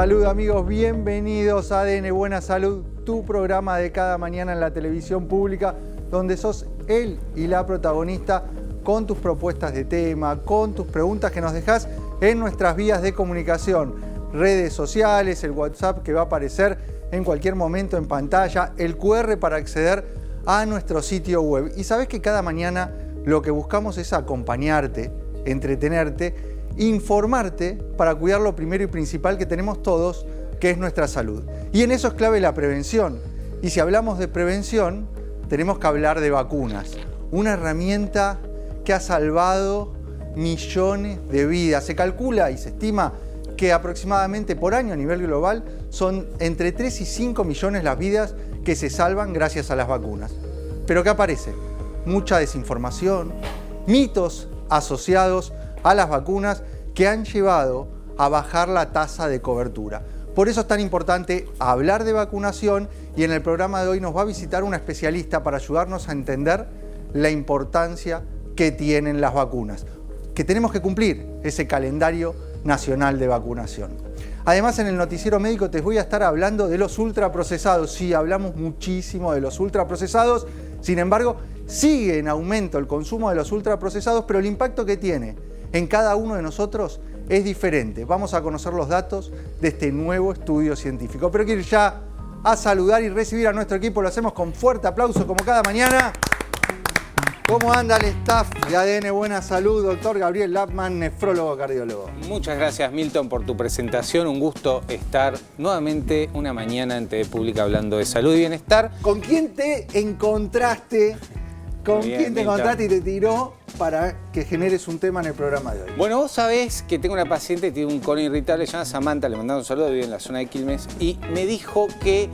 Salud amigos, bienvenidos a ADN Buena Salud, tu programa de cada mañana en la televisión pública, donde sos él y la protagonista con tus propuestas de tema, con tus preguntas que nos dejás en nuestras vías de comunicación, redes sociales, el WhatsApp que va a aparecer en cualquier momento en pantalla, el QR para acceder a nuestro sitio web. Y sabés que cada mañana lo que buscamos es acompañarte, entretenerte, informarte para cuidar lo primero y principal que tenemos todos, que es nuestra salud. Y en eso es clave la prevención. Y si hablamos de prevención, tenemos que hablar de vacunas. Una herramienta que ha salvado millones de vidas. Se calcula y se estima que aproximadamente por año a nivel global son entre 3 y 5 millones las vidas que se salvan gracias a las vacunas. Pero ¿qué aparece? Mucha desinformación, mitos asociados a las vacunas que han llevado a bajar la tasa de cobertura. Por eso es tan importante hablar de vacunación y en el programa de hoy nos va a visitar una especialista para ayudarnos a entender la importancia que tienen las vacunas, que tenemos que cumplir ese calendario nacional de vacunación. Además, en el noticiero médico te voy a estar hablando de los ultraprocesados. Sí, hablamos muchísimo de los ultraprocesados, sin embargo, sigue en aumento el consumo de los ultraprocesados, pero el impacto que tiene en cada uno de nosotros es diferente. Vamos a conocer los datos de este nuevo estudio científico. Pero quiero ir ya a saludar y recibir a nuestro equipo. Lo hacemos con fuerte aplauso como cada mañana. ¿Cómo anda el staff de ADN Buena Salud? Doctor Gabriel Lapman, nefrólogo cardiólogo. Muchas gracias, Milton, por tu presentación. Un gusto estar nuevamente una mañana en TV Pública hablando de salud y bienestar. ¿Con quién te encontraste? ¿Con quién te encontraste y te tiró para que generes un tema en el programa de hoy? Bueno, vos sabés que tengo una paciente que tiene un colon irritable, se llama Samantha, le mandamos un saludo, vive en la zona de Quilmes, y me dijo que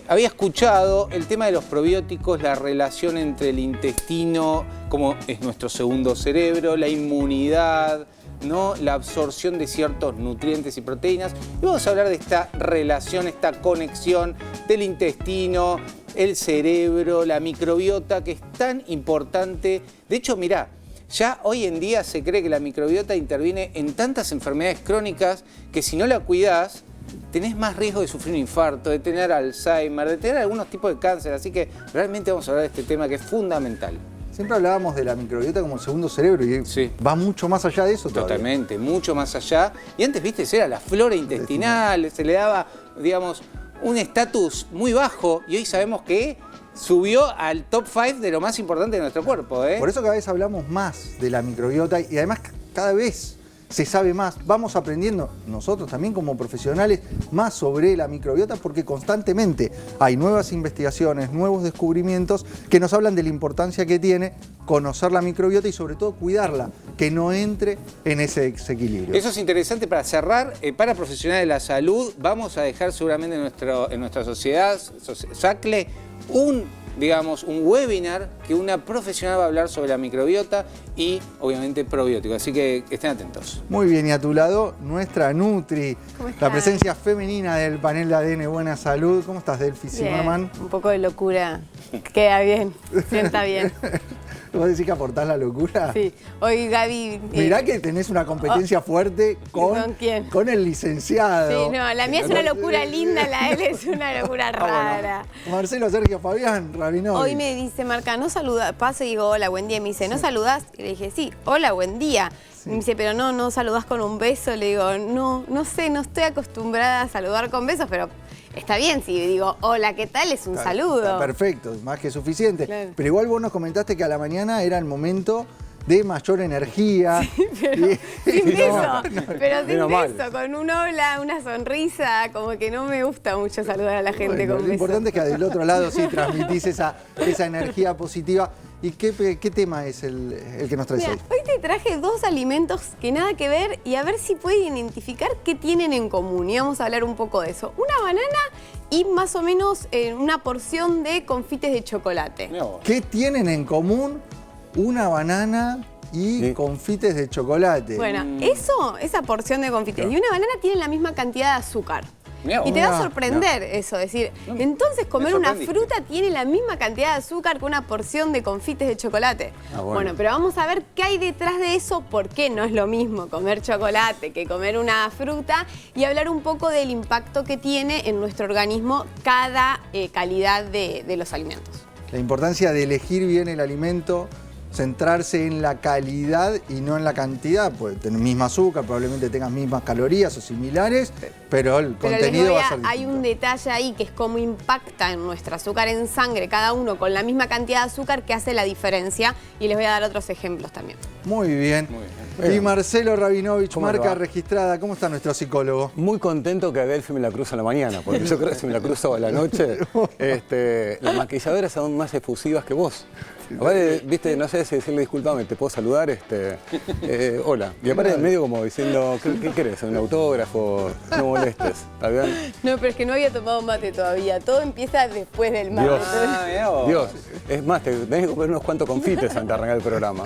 había escuchado el tema de los probióticos, la relación entre el intestino, como es nuestro segundo cerebro, la inmunidad, ¿no? La absorción de ciertos nutrientes y proteínas. Y vamos a hablar de esta relación, esta conexión del intestino, el cerebro, la microbiota, que es tan importante. De hecho, mirá, ya hoy en día se cree que la microbiota interviene en tantas enfermedades crónicas que si no la cuidás, tenés más riesgo de sufrir un infarto, de tener Alzheimer, de tener algunos tipos de cáncer. Así que realmente vamos a hablar de este tema que es fundamental. Siempre hablábamos de la microbiota como el segundo cerebro y sí, va mucho más allá de eso todavía. Totalmente, mucho más allá. Y antes, viste, era la flora intestinal, se le daba, digamos, un estatus muy bajo y hoy sabemos que subió al top 5 de lo más importante de nuestro cuerpo, ¿eh? Por eso cada vez hablamos más de la microbiota y además cada vez se sabe más. Vamos aprendiendo nosotros también como profesionales más sobre la microbiota porque constantemente hay nuevas investigaciones, nuevos descubrimientos que nos hablan de la importancia que tiene conocer la microbiota y sobre todo cuidarla, que no entre en ese desequilibrio. Eso es interesante para cerrar. Para profesionales de la salud vamos a dejar seguramente en nuestra sociedad, SACLE, un webinar que una profesional va a hablar sobre la microbiota y obviamente probióticos, así que estén atentos. Muy bien, y a tu lado nuestra Nutri, la presencia femenina del panel de ADN Buena Salud. ¿Cómo estás, Delphi Zimmerman? Un poco de locura, queda bien, sienta bien. ¿Vos decís que aportás la locura? Sí, hoy Gaby... Mirá que tenés una competencia fuerte ¿Con quién? Con el licenciado. Sí, no, la mía es una locura linda, la de él es una locura rara. Bueno. Marcelo Sergio Fabián Rabinovich. Hoy me dice, Marca, no saluda, paso y digo, hola, buen día. Me dice, ¿no saludás? Y le dije, sí, hola, buen día. Sí. Me dice, pero no saludás con un beso. Le digo, no sé, no estoy acostumbrada a saludar con besos, pero... Está bien si digo, hola, ¿qué tal? Es un saludo. Está perfecto, más que suficiente. Claro. Pero igual vos nos comentaste que a la mañana era el momento de mayor energía. Sí, pero sin beso, con un hola, una sonrisa, como que no me gusta mucho saludar a la gente con besos. Lo importante es que del otro lado sí transmitís esa energía positiva. ¿Y qué tema es el que nos traes hoy? Hoy te traje dos alimentos que nada que ver y a ver si pueden identificar qué tienen en común. Y vamos a hablar un poco de eso. Una banana y más o menos una porción de confites de chocolate. ¿Qué tienen en común una banana y confites de chocolate? Bueno, esa porción de confites y una banana tienen la misma cantidad de azúcar. Mirá, Y te va a mirá, sorprender eso, decir, No, entonces comer me una sorprendiste. fruta tiene la misma cantidad de azúcar que una porción de confites de chocolate. Bueno, pero vamos a ver qué hay detrás de eso, por qué no es lo mismo comer chocolate que comer una fruta y hablar un poco del impacto que tiene en nuestro organismo cada calidad de los alimentos. La importancia de elegir bien el alimento, centrarse en la calidad y no en la cantidad, pues tener misma azúcar, probablemente tengas mismas calorías o similares, pero el Pero contenido va a ser hay distinto. un detalle ahí que es cómo impacta en nuestro azúcar en sangre cada uno con la misma cantidad de azúcar que hace la diferencia y les voy a dar otros ejemplos también. Muy bien. Muy bien. Y Marcelo Rabinovich, ¿Cómo le marca va? registrada. ¿Cómo está nuestro psicólogo? Muy contento que Adelphi me la cruza a la mañana, porque yo creo que si me la cruzo a la noche, las maquilladoras son más efusivas que vos. Aparte, viste, no sé si decirle discúlpame, ¿te puedo saludar? Hola. Y aparte medio como diciendo, ¿qué querés? ¿Un autógrafo? No molestes. ¿Está bien? No, pero es que no había tomado mate todavía. Todo empieza después del mate. Dios. Ah, mirá vos. Dios, es más, te tenés que comer unos cuantos confites antes de arrancar el programa.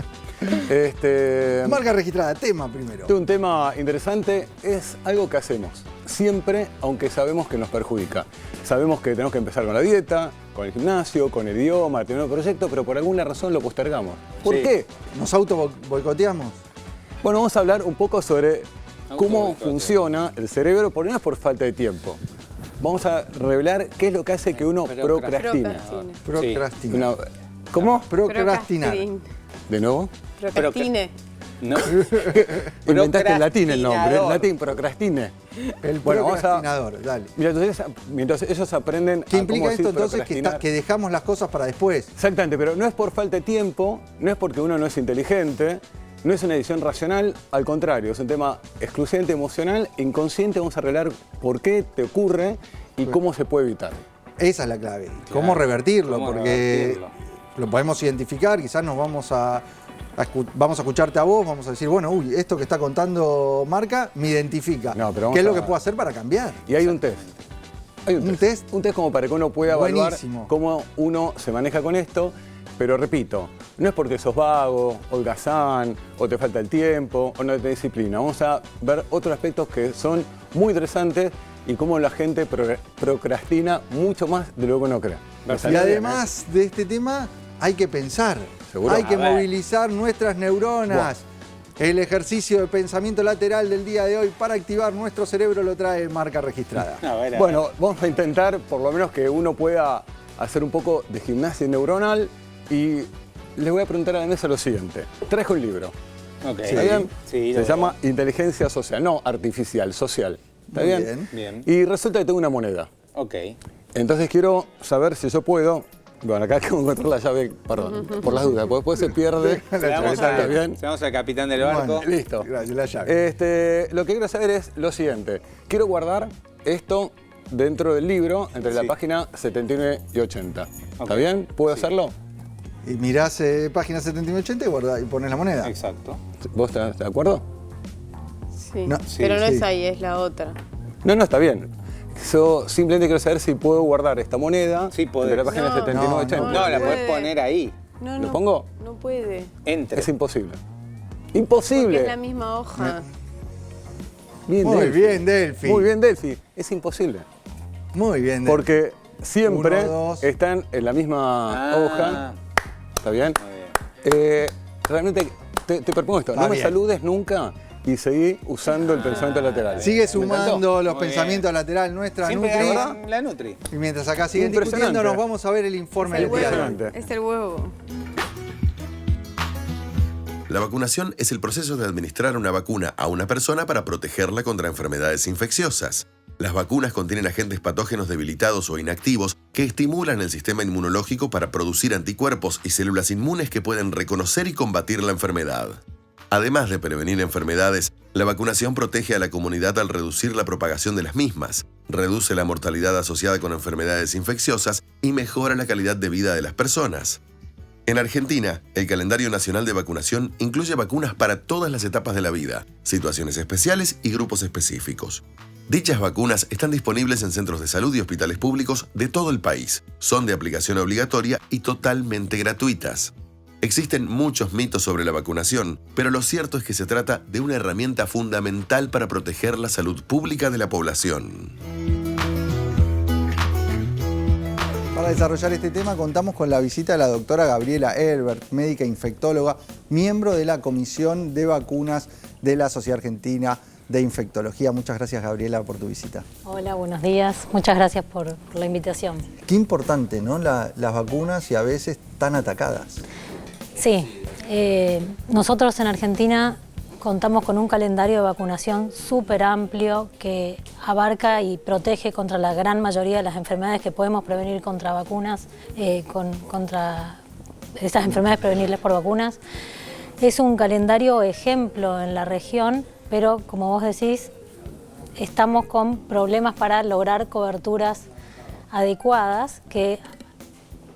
Marca registrada, tema primero. Un tema interesante, es algo que hacemos siempre, aunque sabemos que nos perjudica. Sabemos que tenemos que empezar con la dieta, con el gimnasio, con el idioma, tener un proyecto, pero por alguna razón lo postergamos. ¿Por Sí. qué? ¿Nos auto boicoteamos? Bueno, vamos a hablar un poco sobre cómo Autoboicoteo. funciona el cerebro, por no es por falta de tiempo. Vamos a revelar qué es lo que hace que uno procrastine. Procrastine. Una- ¿Cómo? Procrastinar. ¿De nuevo? Procrastine. No. Inventaste en latín el nombre, en Procrastinador. latín, procrastine. El Bueno, vamos a- procrastinador, dale. Mira, entonces, mientras ellos aprenden ¿Qué a implica cómo esto decir entonces? procrastinar. Que dejamos las cosas para después. Exactamente, pero no es por falta de tiempo, no es porque uno no es inteligente, no es una decisión racional, al contrario, es un tema exclusivamente emocional, inconsciente, vamos a arreglar por qué te ocurre y cómo se puede evitar. Esa es la clave. ¿Cómo revertirlo? cómo Porque revertirlo. lo podemos identificar, quizás nos vamos a escucharte a vos, vamos a decir, bueno, uy, esto que está contando Marca me identifica. No, pero vamos ¿Qué es lo a- que puedo hacer para cambiar? Y hay un test. Hay ¿Un test? Un test como para que uno pueda evaluar Buenísimo. cómo uno se maneja con esto, pero repito, no es porque sos vago, holgazán, o te falta el tiempo, o no te disciplina. Vamos a ver otros aspectos que son muy interesantes y cómo la gente procrastina mucho más de lo que uno cree. ¿Me Y salió bien, además de este tema, hay que pensar. ¿Seguro? Hay que A ver. movilizar nuestras neuronas. El ejercicio de pensamiento lateral del día de hoy para activar nuestro cerebro lo trae Marca registrada. A ver, a Bueno, vamos a intentar por lo menos que uno pueda hacer un poco de gimnasia neuronal y les voy a preguntar a la mesa lo siguiente. Traje un libro. ver. Ok. ¿Está bien? Sí, Se lo llama Inteligencia Social, no artificial, social. ¿Está Muy bien? bien. Y resulta que tengo una moneda. veo. Ok. Entonces quiero saber si yo puedo. Bueno, acá tengo que encontrar la llave, perdón, por las dudas, porque después se pierde. Se la damos ¿Está bien? se la damos al capitán del barco. Bueno. Listo. Gracias, la llave. Lo que quiero saber es lo siguiente. Quiero guardar esto dentro del libro, entre la Sí. página 79 y 80. ¿Está Ok. bien? ¿Puedo Sí. hacerlo? Y mirás página 7980 y, y pones la moneda. Exacto. ¿Vos estás de acuerdo? Sí. No, Pero no sí. es ahí, es la otra. No, está bien. Yo simplemente quiero saber si puedo guardar esta moneda Sí, podés. entre la página No, 79 y 80. No, la puede. podés poner ahí. No, ¿Lo no. pongo? No puede. Entre. Es imposible. Porque ¡Imposible! es la misma hoja. Bien, Muy Delphi. bien, Delphi. Muy bien, Delphi. Es imposible. Muy bien, Delphi. Porque siempre 1, 2. están en la misma hoja. Ah, ¿Está bien? muy bien. Realmente te propongo esto. Va No me bien. saludes nunca y seguí usando el pensamiento lateral. Sigue ¿Me sumando encantó? los Muy pensamientos lateral nuestra Siempre Nutri. ganan la Nutri. Y mientras acá siguen Impresionante. discutiendo, nos vamos a ver el informe Es el del día de huevo. hoy. Impresionante. Es el huevo. La vacunación es el proceso de administrar una vacuna a una persona para protegerla contra enfermedades infecciosas. Las vacunas contienen agentes patógenos debilitados o inactivos que estimulan el sistema inmunológico para producir anticuerpos y células inmunes que pueden reconocer y combatir la enfermedad. Además de prevenir enfermedades, la vacunación protege a la comunidad al reducir la propagación de las mismas, reduce la mortalidad asociada con enfermedades infecciosas y mejora la calidad de vida de las personas. En Argentina, el calendario nacional de vacunación incluye vacunas para todas las etapas de la vida, situaciones especiales y grupos específicos. Dichas vacunas están disponibles en centros de salud y hospitales públicos de todo el país. Son de aplicación obligatoria y totalmente gratuitas. Existen muchos mitos sobre la vacunación, pero lo cierto es que se trata de una herramienta fundamental para proteger la salud pública de la población. Para desarrollar este tema contamos con la visita de la doctora Gabriela Herbert, médica infectóloga, miembro de la Comisión de Vacunas de la Sociedad Argentina de Infectología. Muchas gracias, Gabriela, por tu visita. Hola, buenos días. Muchas gracias por la invitación. Qué importante, ¿no? Las vacunas y a veces tan atacadas. Sí, nosotros en Argentina contamos con un calendario de vacunación súper amplio que abarca y protege contra la gran mayoría de las enfermedades que podemos prevenir contra vacunas, contra estas enfermedades prevenibles por vacunas. Es un calendario ejemplo en la región, pero como vos decís, estamos con problemas para lograr coberturas adecuadas que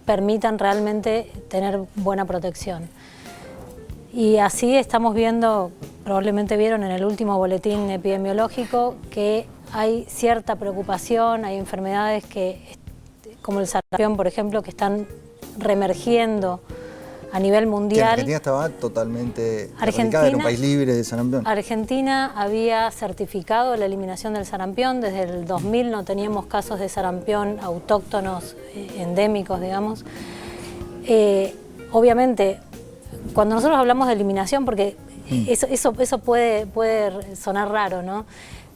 permitan realmente tener buena protección. Y así estamos viendo, probablemente vieron en el último boletín epidemiológico, que hay cierta preocupación, hay enfermedades como el sarampión, por ejemplo, que están reemergiendo a nivel mundial. Argentina estaba totalmente erradicada, era un país libre de sarampión. Argentina había certificado la eliminación del sarampión, desde el 2000 no teníamos casos de sarampión autóctonos, endémicos, digamos. Obviamente, cuando nosotros hablamos de eliminación, porque eso puede sonar raro, ¿no?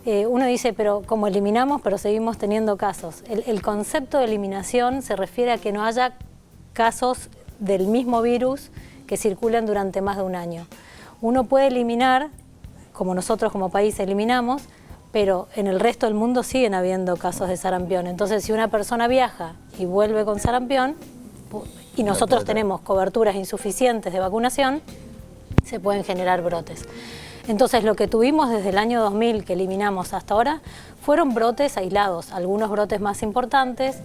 Uno dice, pero ¿cómo eliminamos, pero seguimos teniendo casos? El concepto de eliminación se refiere a que no haya casos del mismo virus que circulan durante más de un año. Uno puede eliminar, como nosotros como país eliminamos, pero en el resto del mundo siguen habiendo casos de sarampión. Entonces, si una persona viaja y vuelve con sarampión, y nosotros tenemos coberturas insuficientes de vacunación, se pueden generar brotes. Entonces, lo que tuvimos desde el año 2000 que eliminamos hasta ahora fueron brotes aislados, algunos brotes más importantes,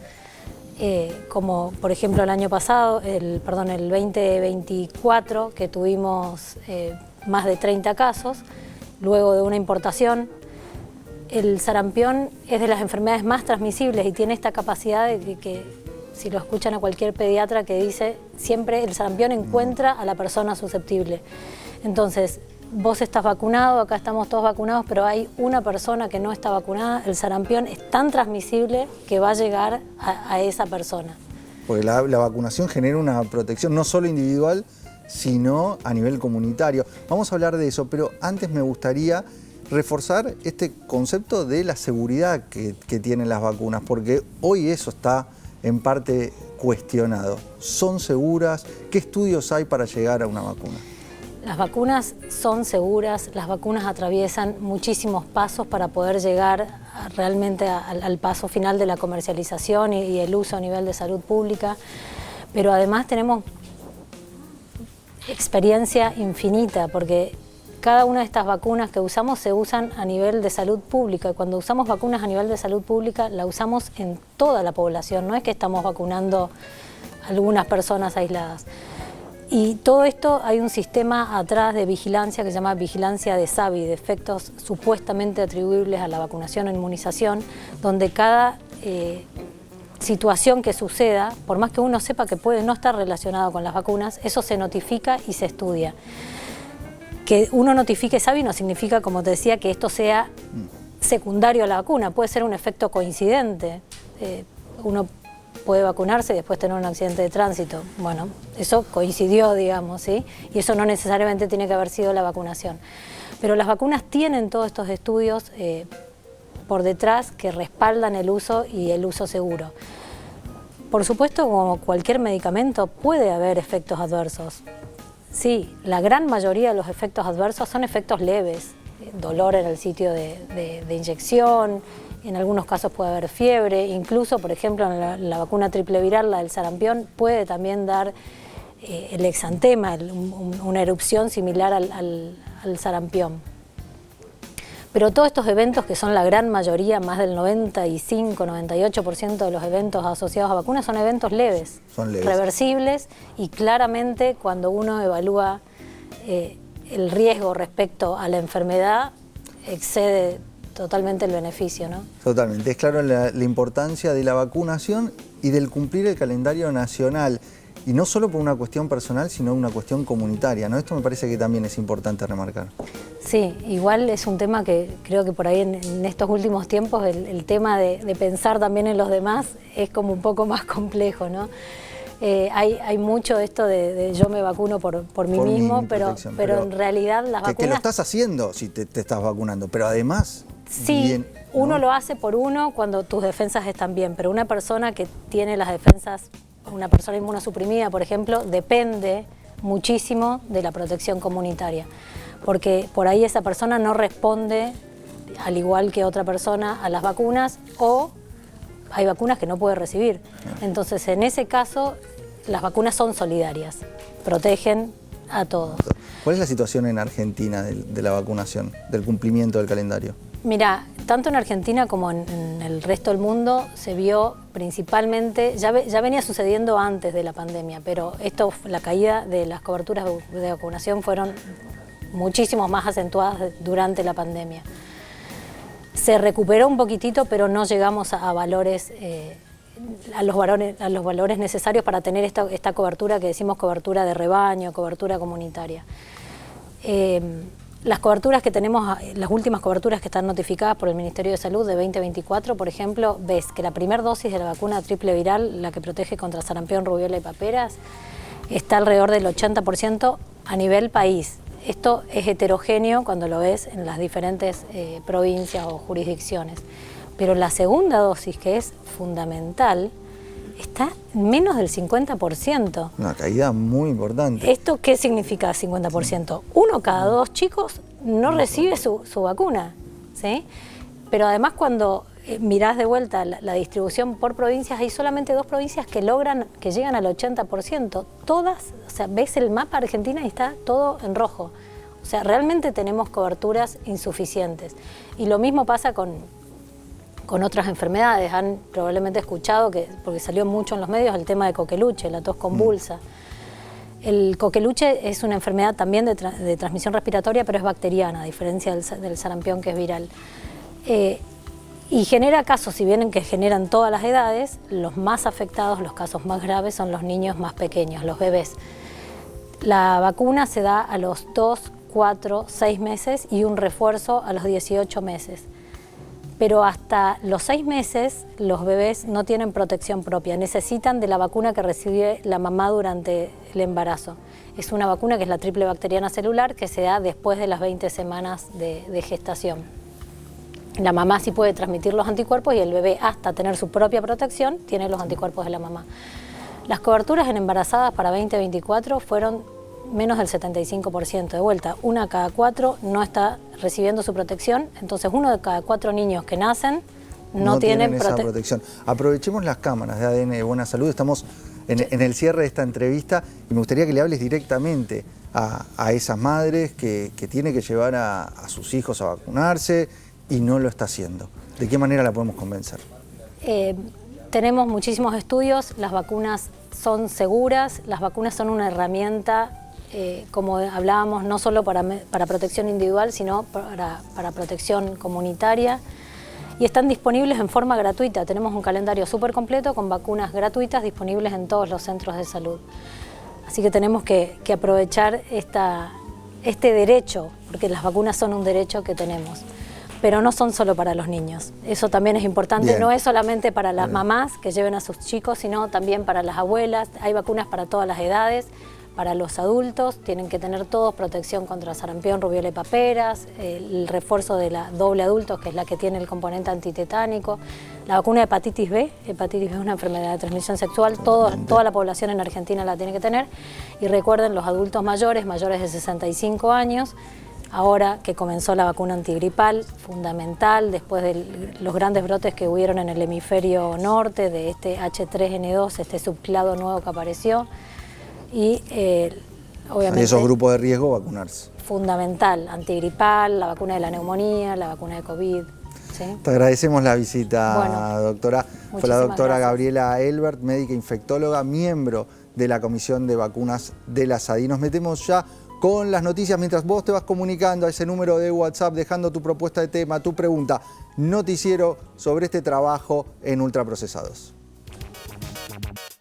como por ejemplo el año pasado, el 2024, que tuvimos más de 30 casos, luego de una importación. El sarampión es de las enfermedades más transmisibles y tiene esta capacidad de que si lo escuchan a cualquier pediatra que dice, siempre el sarampión encuentra a la persona susceptible. Entonces, vos estás vacunado, acá estamos todos vacunados, pero hay una persona que no está vacunada, el sarampión es tan transmisible que va a llegar a esa persona. Porque la vacunación genera una protección no solo individual, sino a nivel comunitario. Vamos a hablar de eso, pero antes me gustaría reforzar este concepto de la seguridad que tienen las vacunas, porque hoy eso está en parte cuestionado. ¿Son seguras? ¿Qué estudios hay para llegar a una vacuna? Las vacunas son seguras, las vacunas atraviesan muchísimos pasos para poder llegar realmente al paso final de la comercialización y el uso a nivel de salud pública, pero además tenemos experiencia infinita, porque cada una de estas vacunas que usamos se usan a nivel de salud pública. Cuando usamos vacunas a nivel de salud pública, la usamos en toda la población, no es que estamos vacunando a algunas personas aisladas. Y todo esto hay un sistema atrás de vigilancia que se llama vigilancia de SAVI, de efectos supuestamente atribuibles a la vacunación o inmunización, donde cada situación que suceda, por más que uno sepa que puede no estar relacionado con las vacunas, eso se notifica y se estudia. Que uno notifique SAVI no significa, como te decía, que esto sea secundario a la vacuna, puede ser un efecto coincidente. Uno puede vacunarse y después tener un accidente de tránsito. Bueno, eso coincidió, digamos, ¿sí? Y eso no necesariamente tiene que haber sido la vacunación. Pero las vacunas tienen todos estos estudios por detrás que respaldan el uso y el uso seguro. Por supuesto, como cualquier medicamento, puede haber efectos adversos. Sí, la gran mayoría de los efectos adversos son efectos leves, dolor en el sitio de inyección, en algunos casos puede haber fiebre, incluso, por ejemplo, en la vacuna triple viral, la del sarampión, puede también dar el exantema, una erupción similar al sarampión. Pero todos estos eventos, que son la gran mayoría, más del 95-98% de los eventos asociados a vacunas, son eventos leves, reversibles, y claramente cuando uno evalúa el riesgo respecto a la enfermedad, excede totalmente el beneficio, ¿no? Totalmente, es claro la importancia de la vacunación y del cumplir el calendario nacional. Y no solo por una cuestión personal, sino una cuestión comunitaria, ¿no? Esto me parece que también es importante remarcar. Sí, igual es un tema que creo que por ahí en estos últimos tiempos el tema de pensar también en los demás es como un poco más complejo, ¿no? Hay mucho esto de yo me vacuno por mí mismo, pero en realidad las vacunas... Que lo estás haciendo si te estás vacunando, pero además... Sí, bien, ¿no? Uno lo hace por uno cuando tus defensas están bien, pero una persona que tiene las defensas, una persona inmunosuprimida, por ejemplo, depende muchísimo de la protección comunitaria, porque por ahí esa persona no responde, al igual que otra persona, a las vacunas, o hay vacunas que no puede recibir. Entonces, en ese caso, las vacunas son solidarias, protegen a todos. ¿Cuál es la situación en Argentina de la vacunación, del cumplimiento del calendario? Mira, tanto en Argentina como en el resto del mundo se vio principalmente, ya venía sucediendo antes de la pandemia, pero la caída de las coberturas de vacunación fueron muchísimo más acentuadas durante la pandemia. Se recuperó un poquitito, pero no llegamos a valores, a los valores necesarios para tener esta cobertura que decimos cobertura de rebaño, cobertura comunitaria. Las coberturas que tenemos, las últimas coberturas que están notificadas por el Ministerio de Salud de 2024, por ejemplo, ves que la primera dosis de la vacuna triple viral, la que protege contra sarampión, rubiola y paperas, está alrededor del 80% a nivel país. Esto es heterogéneo cuando lo ves en las diferentes provincias o jurisdicciones. Pero la segunda dosis, que es fundamental, está en menos del 50%. Una caída muy importante. ¿Esto qué significa 50%? 1 cada 2 chicos no recibe su vacuna, ¿sí? Pero además cuando mirás de vuelta la distribución por provincias, hay solamente 2 provincias que llegan al 80%. Todas, o sea, ves el mapa de Argentina y está todo en rojo. O sea, realmente tenemos coberturas insuficientes. Y lo mismo pasa con otras enfermedades. Han probablemente escuchado, porque salió mucho en los medios, el tema de coqueluche, la tos convulsa. El coqueluche es una enfermedad también de transmisión respiratoria, pero es bacteriana, a diferencia del sarampión, que es viral. Y genera casos, si bien que generan todas las edades, los más afectados, los casos más graves, son los niños más pequeños, los bebés. La vacuna se da a los 2, 4, 6 meses y un refuerzo a los 18 meses. Pero hasta los 6 meses los bebés no tienen protección propia, necesitan de la vacuna que recibe la mamá durante el embarazo. Es una vacuna que es la triple bacteriana celular, que se da después de las 20 semanas de gestación. La mamá sí puede transmitir los anticuerpos y el bebé, hasta tener su propia protección, tiene los anticuerpos de la mamá. Las coberturas en embarazadas para 2024 fueron menos del 75%. De vuelta, 1 cada 4 no está recibiendo su protección, entonces 1 de cada 4 niños que nacen no tienen esa protección. Aprovechemos las cámaras de ADN de Buena Salud, estamos en el cierre de esta entrevista y me gustaría que le hables directamente a esas madres que tienen que llevar a sus hijos a vacunarse y no lo está haciendo. ¿De qué manera la podemos convencer? Tenemos muchísimos estudios, las vacunas son seguras, las vacunas son una herramienta, como hablábamos, no solo para protección individual, sino para protección comunitaria, y están disponibles en forma gratuita. Tenemos un calendario súper completo con vacunas gratuitas disponibles en todos los centros de salud. Así que tenemos que aprovechar este derecho, porque las vacunas son un derecho que tenemos. Pero no son solo para los niños, eso también es importante. Bien. No es solamente para las mamás que lleven a sus chicos, sino también para las abuelas. Hay vacunas para todas las edades, para los adultos, tienen que tener todos protección contra sarampión, rubiola y paperas, el refuerzo de la doble adultos, que es la que tiene el componente antitetánico, la vacuna de hepatitis B es una enfermedad de transmisión sexual, toda la población en Argentina la tiene que tener, y recuerden, los adultos mayores de 65 años, ahora que comenzó la vacuna antigripal, fundamental, después de los grandes brotes que hubieron en el hemisferio norte, de este H3N2, este subclado nuevo que apareció, y obviamente... esos grupos de riesgo, vacunarse. Fundamental, antigripal, la vacuna de la neumonía, la vacuna de COVID. ¿Sí? Te agradecemos la visita, doctora. Fue la doctora gracias. Gabriela Elbert, médica infectóloga, miembro de la Comisión de Vacunas de la SADI. Nos metemos ya con las noticias mientras vos te vas comunicando a ese número de WhatsApp, dejando tu propuesta de tema, tu pregunta. Noticiero sobre este trabajo en ultraprocesados.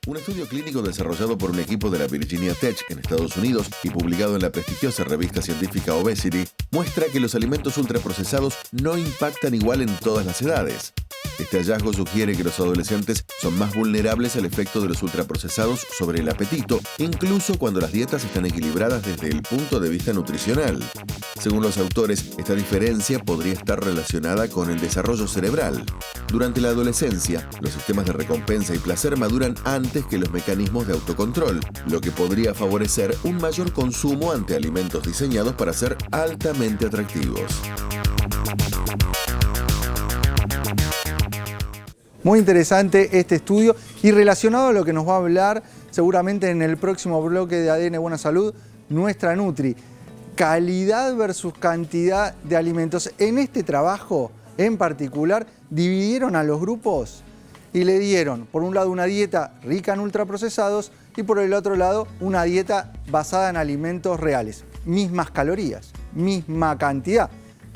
Un estudio clínico desarrollado por un equipo de la Virginia Tech en Estados Unidos y publicado en la prestigiosa revista científica Obesity muestra que los alimentos ultraprocesados no impactan igual en todas las edades. Este hallazgo sugiere que los adolescentes son más vulnerables al efecto de los ultraprocesados sobre el apetito, incluso cuando las dietas están equilibradas desde el punto de vista nutricional. Según los autores, esta diferencia podría estar relacionada con el desarrollo cerebral. Durante la adolescencia, los sistemas de recompensa y placer maduran antes que los mecanismos de autocontrol, lo que podría favorecer un mayor consumo ante alimentos diseñados para ser altamente atractivos. Muy interesante este estudio y relacionado a lo que nos va a hablar seguramente en el próximo bloque de ADN Buena Salud, nuestra Nutri. Calidad versus cantidad de alimentos. En este trabajo en particular dividieron a los grupos y le dieron, por un lado, una dieta rica en ultraprocesados y por el otro lado, una dieta basada en alimentos reales. Mismas calorías, misma cantidad.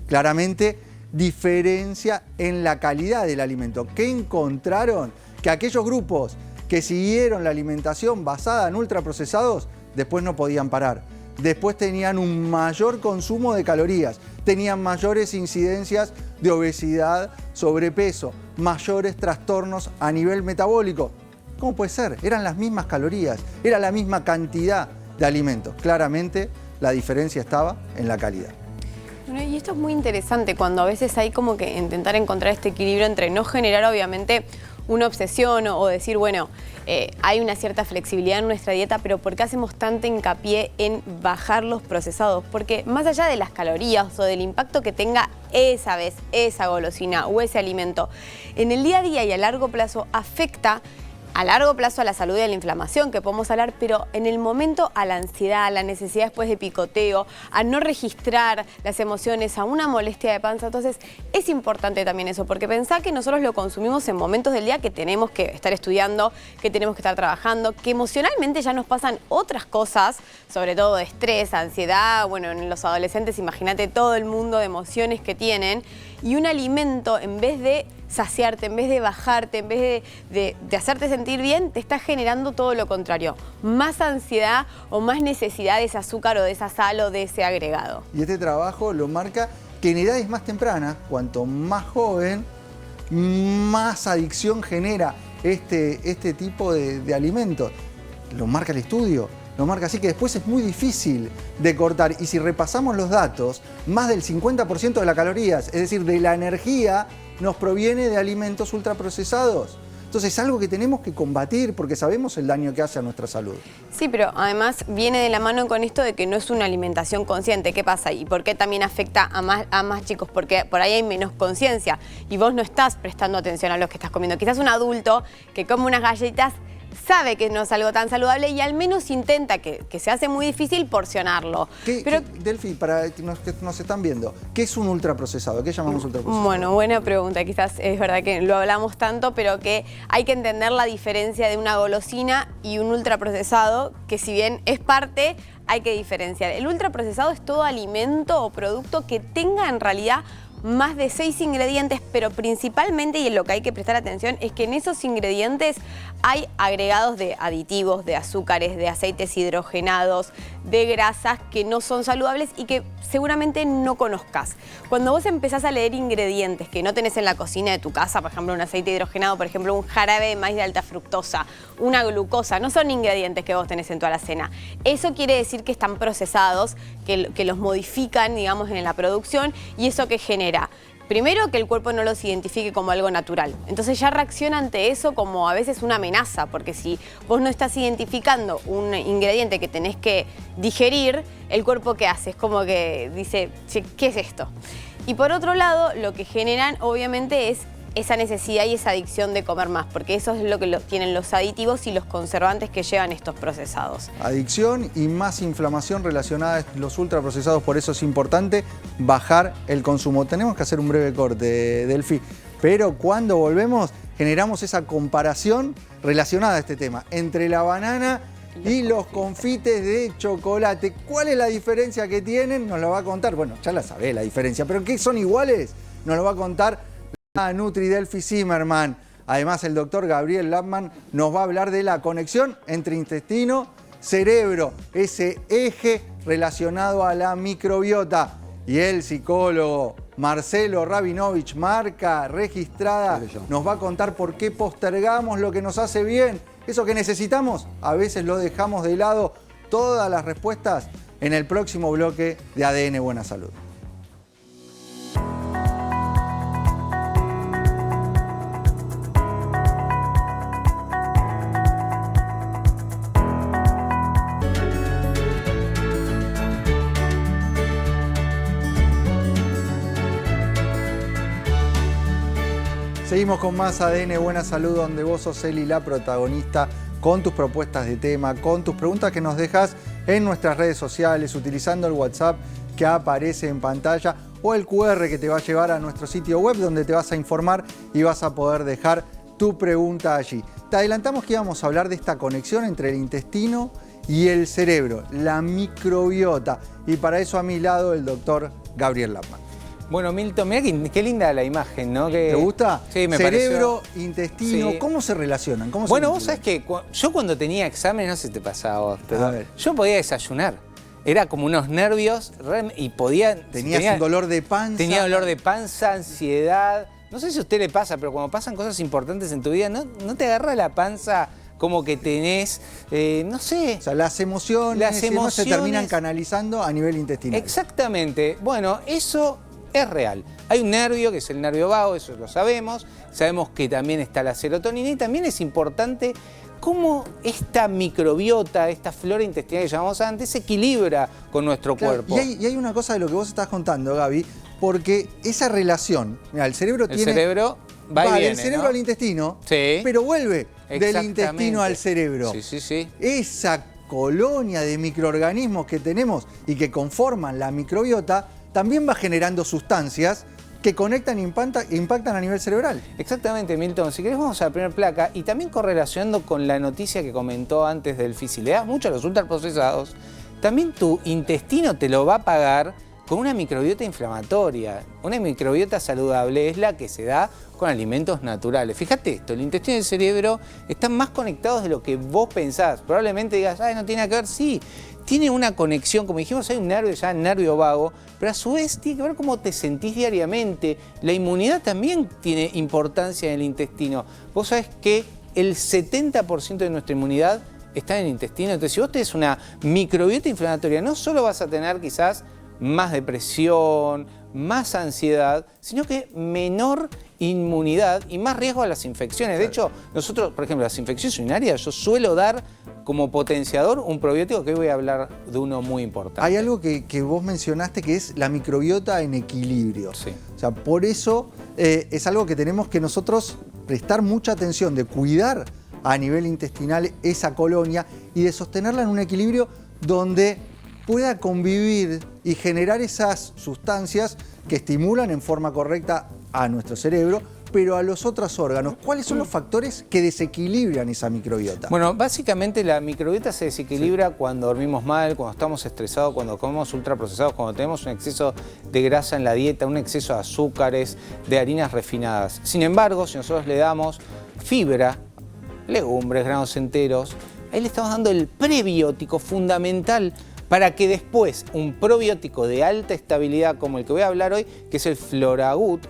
Claramente, diferencia en la calidad del alimento. ¿Qué encontraron? Que aquellos grupos que siguieron la alimentación basada en ultraprocesados, después no podían parar. Después tenían un mayor consumo de calorías, tenían mayores incidencias de obesidad, sobrepeso, mayores trastornos a nivel metabólico. ¿Cómo puede ser? Eran las mismas calorías, era la misma cantidad de alimentos. Claramente la diferencia estaba en la calidad. Bueno, y esto es muy interesante cuando a veces hay como que intentar encontrar este equilibrio entre no generar obviamente una obsesión o decir, bueno, hay una cierta flexibilidad en nuestra dieta, pero ¿por qué hacemos tanto hincapié en bajar los procesados? Porque más allá de las calorías o del impacto que tenga esa vez, esa golosina o ese alimento, en el día a día y a largo plazo afecta a largo plazo a la salud y a la inflamación, que podemos hablar, pero en el momento a la ansiedad, a la necesidad después de picoteo, a no registrar las emociones, a una molestia de panza. Entonces es importante también eso, porque pensá que nosotros lo consumimos en momentos del día que tenemos que estar estudiando, que tenemos que estar trabajando, que emocionalmente ya nos pasan otras cosas, sobre todo de estrés, ansiedad. Bueno, en los adolescentes imagínate todo el mundo de emociones que tienen, y un alimento, en vez de saciarte, en vez de bajarte, en vez de hacerte sentir bien, te está generando todo lo contrario. Más ansiedad o más necesidad de ese azúcar o de esa sal o de ese agregado. Y este trabajo lo marca que en edades más tempranas, cuanto más joven, más adicción genera este tipo de alimentos. Lo marca el estudio. Lo marca así, que después es muy difícil de cortar. Y si repasamos los datos, más del 50% de las calorías, es decir, de la energía, nos proviene de alimentos ultraprocesados. Entonces es algo que tenemos que combatir porque sabemos el daño que hace a nuestra salud. Sí, pero además viene de la mano con esto de que no es una alimentación consciente. ¿Qué pasa? ¿Y por qué también afecta a más chicos? Porque por ahí hay menos conciencia y vos no estás prestando atención a lo que estás comiendo. Quizás un adulto que come unas galletas sabe que no es algo tan saludable y al menos intenta, que se hace muy difícil, porcionarlo. Delphi, para los que nos están viendo, ¿qué es un ultraprocesado? ¿Qué llamamos ultraprocesado? Bueno, buena pregunta. Quizás es verdad que lo hablamos tanto, pero que hay que entender la diferencia de una golosina y un ultraprocesado, que si bien es parte, hay que diferenciar. El ultraprocesado es todo alimento o producto que tenga en realidad más de 6 ingredientes, pero principalmente, y en lo que hay que prestar atención, es que en esos ingredientes hay agregados de aditivos, de azúcares, de aceites hidrogenados, de grasas que no son saludables y que seguramente no conozcas. Cuando vos empezás a leer ingredientes que no tenés en la cocina de tu casa, por ejemplo un aceite hidrogenado, por ejemplo un jarabe de maíz de alta fructosa, una glucosa, no son ingredientes que vos tenés en tu alacena. Eso quiere decir que están procesados, que los modifican, digamos, en la producción, y eso que genera primero, que el cuerpo no los identifique como algo natural. Entonces ya reacciona ante eso como a veces una amenaza, porque si vos no estás identificando un ingrediente que tenés que digerir, el cuerpo ¿qué hace? Es como que dice, che, ¿qué es esto? Y por otro lado, lo que generan obviamente es esa necesidad y esa adicción de comer más, porque eso es lo que tienen los aditivos y los conservantes que llevan estos procesados. Adicción y más inflamación relacionada a los ultraprocesados, por eso es importante bajar el consumo. Tenemos que hacer un breve corte, Delphi, pero cuando volvemos generamos esa comparación relacionada a este tema entre la banana y los confites de chocolate. ¿Cuál es la diferencia que tienen? Nos lo va a contar, bueno, ya la sabés la diferencia, pero ¿qué son iguales? Nos lo va a contar la Nutri Delphi Zimmerman. Además, el doctor Gabriel Lapman nos va a hablar de la conexión entre intestino, cerebro, ese eje relacionado a la microbiota. Y el psicólogo Marcelo Rabinovich, marca registrada, nos va a contar por qué postergamos lo que nos hace bien. Eso que necesitamos, a veces lo dejamos de lado. Todas las respuestas en el próximo bloque de ADN Buena Salud. Seguimos con más ADN Buena Salud, donde vos sos Eli, la protagonista, con tus propuestas de tema, con tus preguntas que nos dejas en nuestras redes sociales, utilizando el WhatsApp que aparece en pantalla o el QR que te va a llevar a nuestro sitio web, donde te vas a informar y vas a poder dejar tu pregunta allí. Te adelantamos que íbamos a hablar de esta conexión entre el intestino y el cerebro, la microbiota. Y para eso a mi lado el doctor Gabriel Lapman. Bueno, Milton, mirá qué linda la imagen, ¿no? ¿Te gusta? Sí, me Cerebro, pareció... intestino, sí. ¿Cómo se relacionan? ¿Cómo bueno, se vos sabés que yo cuando tenía examen, no sé si te pasaba a vos, pero a ver. yo podía desayunar. Era como unos nervios y podía... Tenías un dolor de panza. Tenía dolor de panza, ansiedad. No sé si a usted le pasa, pero cuando pasan cosas importantes en tu vida, ¿no te agarra la panza como que tenés, no sé... O sea, las emociones se terminan canalizando a nivel intestinal. Exactamente. Bueno, eso es real. Hay un nervio, que es el nervio vago, eso lo sabemos. Sabemos que también está la serotonina y también es importante cómo esta microbiota, esta flora intestinal que llamamos antes, se equilibra con nuestro cuerpo. Y hay una cosa de lo que vos estás contando, Gaby, porque esa relación, mira, el cerebro el cerebro va y viene, del cerebro, ¿no? al intestino, sí, pero vuelve del intestino al cerebro. Sí, sí, sí. Esa colonia de microorganismos que tenemos y que conforman la microbiota también va generando sustancias que conectan e impactan a nivel cerebral. Exactamente, Milton. Si querés vamos a la primera placa y también correlacionando con la noticia que comentó antes del FISI. Le das mucho a los ultraprocesados, también tu intestino te lo va a pagar con una microbiota inflamatoria. Una microbiota saludable es la que se da con alimentos naturales. Fíjate esto, el intestino y el cerebro están más conectados de lo que vos pensás. Probablemente digas, ay, no tiene nada que ver. Sí, tiene una conexión, como dijimos, hay un nervio, ya nervio vago, pero a su vez tiene que ver cómo te sentís diariamente. La inmunidad también tiene importancia en el intestino. Vos sabés que el 70% de nuestra inmunidad está en el intestino. Entonces, si vos tenés una microbiota inflamatoria, no solo vas a tener quizás más depresión, más ansiedad, sino que menor inmunidad y más riesgo a las infecciones. De hecho, nosotros, por ejemplo, las infecciones urinarias, yo suelo dar como potenciador un probiótico, que hoy voy a hablar de uno muy importante. Hay algo que vos mencionaste que es la microbiota en equilibrio. Sí. O sea, por eso es algo que tenemos que nosotros prestar mucha atención, de cuidar a nivel intestinal esa colonia y de sostenerla en un equilibrio donde pueda convivir y generar esas sustancias que estimulan en forma correcta a nuestro cerebro, pero a los otros órganos. ¿Cuáles son los factores que desequilibran esa microbiota? Bueno, básicamente la microbiota se desequilibra cuando dormimos mal, cuando estamos estresados, cuando comemos ultraprocesados, cuando tenemos un exceso de grasa en la dieta, un exceso de azúcares, de harinas refinadas. Sin embargo, si nosotros le damos fibra, legumbres, granos enteros, ahí le estamos dando el prebiótico fundamental para que después un probiótico de alta estabilidad, como el que voy a hablar hoy, que es el Floragut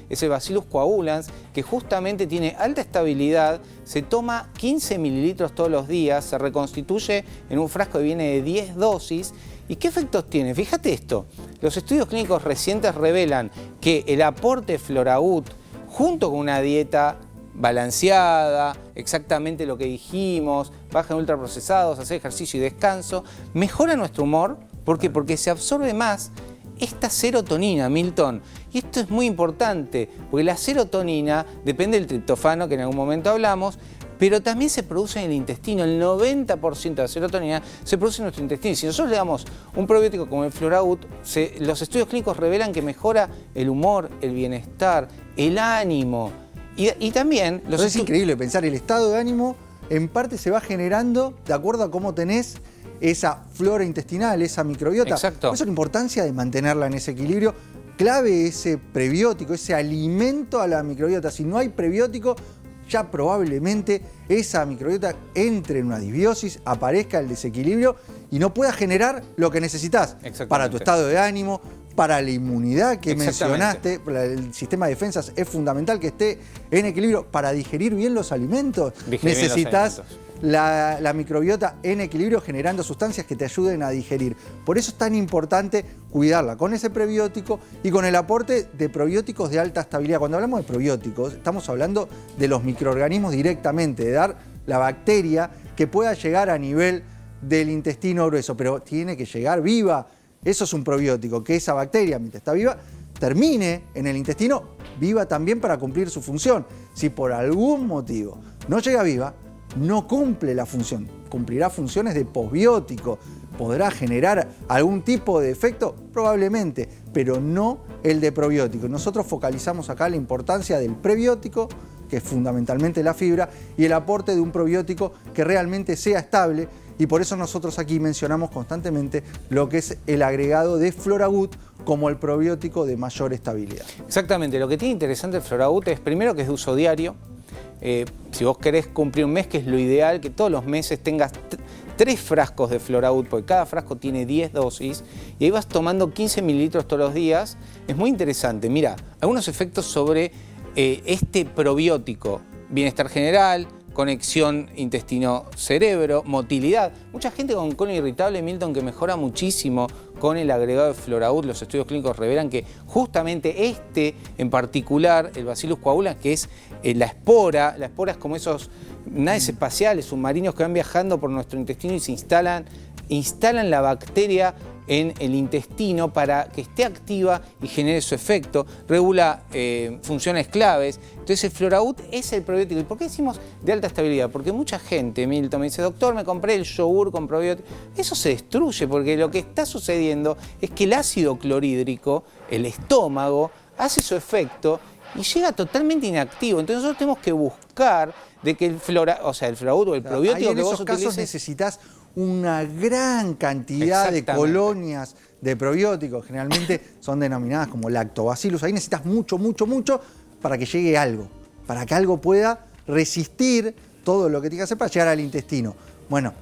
es el Bacillus coagulans, que justamente tiene alta estabilidad, se toma 15 mililitros todos los días, se reconstituye en un frasco que viene de 10 dosis. ¿Y qué efectos tiene? Fíjate esto, los estudios clínicos recientes revelan que el aporte de Floragut, junto con una dieta balanceada, exactamente lo que dijimos, baja en ultraprocesados, hacer ejercicio y descanso, mejora nuestro humor. ¿Por qué? Porque se absorbe más esta serotonina, Milton. Y esto es muy importante, porque la serotonina depende del triptofano, que en algún momento hablamos, pero también se produce en el intestino. El 90% de la serotonina se produce en nuestro intestino. Si nosotros le damos un probiótico como el Floragut, los estudios clínicos revelan que mejora el humor, el bienestar, el ánimo. Y también... Es increíble pensar, el estado de ánimo en parte se va generando de acuerdo a cómo tenés esa flora intestinal, esa microbiota. Exacto. Por eso la importancia de mantenerla en ese equilibrio. clave ese prebiótico, ese alimento a la microbiota. Si no hay prebiótico, ya probablemente esa microbiota entre en una disbiosis, aparezca el desequilibrio y no pueda generar lo que necesitas para tu estado de ánimo, para la inmunidad que mencionaste. El sistema de defensas es fundamental que esté en equilibrio. Para digerir bien los alimentos, necesitas la microbiota en equilibrio, generando sustancias que te ayuden a digerir. Por eso es tan importante cuidarla con ese prebiótico y con el aporte de probióticos de alta estabilidad. Cuando hablamos de probióticos, estamos hablando de los microorganismos directamente, de dar la bacteria que pueda llegar a nivel del intestino grueso, pero tiene que llegar viva. Eso es un probiótico, que esa bacteria, mientras está viva, termine en el intestino viva también para cumplir su función. Si por algún motivo no llega viva, no cumple la función, cumplirá funciones de posbiótico, podrá generar algún tipo de efecto, probablemente, pero no el de probiótico. Nosotros focalizamos acá la importancia del prebiótico, que es fundamentalmente la fibra, y el aporte de un probiótico que realmente sea estable, y por eso nosotros aquí mencionamos constantemente lo que es el agregado de Floragut como el probiótico de mayor estabilidad. Exactamente, lo que tiene interesante el Floragut es primero que es de uso diario. Si vos querés cumplir un mes, que es lo ideal, que todos los meses tengas 3 frascos de Floragut, porque cada frasco tiene 10 dosis, y ahí vas tomando 15 mililitros todos los días. Es muy interesante. Mira, algunos efectos sobre este probiótico: bienestar general, conexión intestino-cerebro, motilidad. Mucha gente con colon irritable, Milton, que mejora muchísimo con el agregado de Floragut. Los estudios clínicos revelan que justamente en particular, el Bacillus coagulans, que es la espora es como esos naves espaciales, submarinos que van viajando por nuestro intestino y se instalan la bacteria en el intestino para que esté activa y genere su efecto, regula funciones claves. Entonces el Floragut es el probiótico. ¿Y por qué decimos de alta estabilidad? Porque mucha gente, Milton, me dice: doctor, me compré el yogur con probiótico. Eso se destruye porque lo que está sucediendo es que el ácido clorhídrico, el estómago, hace su efecto y llega totalmente inactivo. Entonces nosotros tenemos que buscar de que el Floragut o el probiótico que vos utilices... En esos casos necesitas una gran cantidad de colonias de probióticos, generalmente son denominadas como lactobacillus. Ahí necesitas mucho para que llegue algo, para que algo pueda resistir todo lo que tiene que hacer para llegar al intestino. Bueno,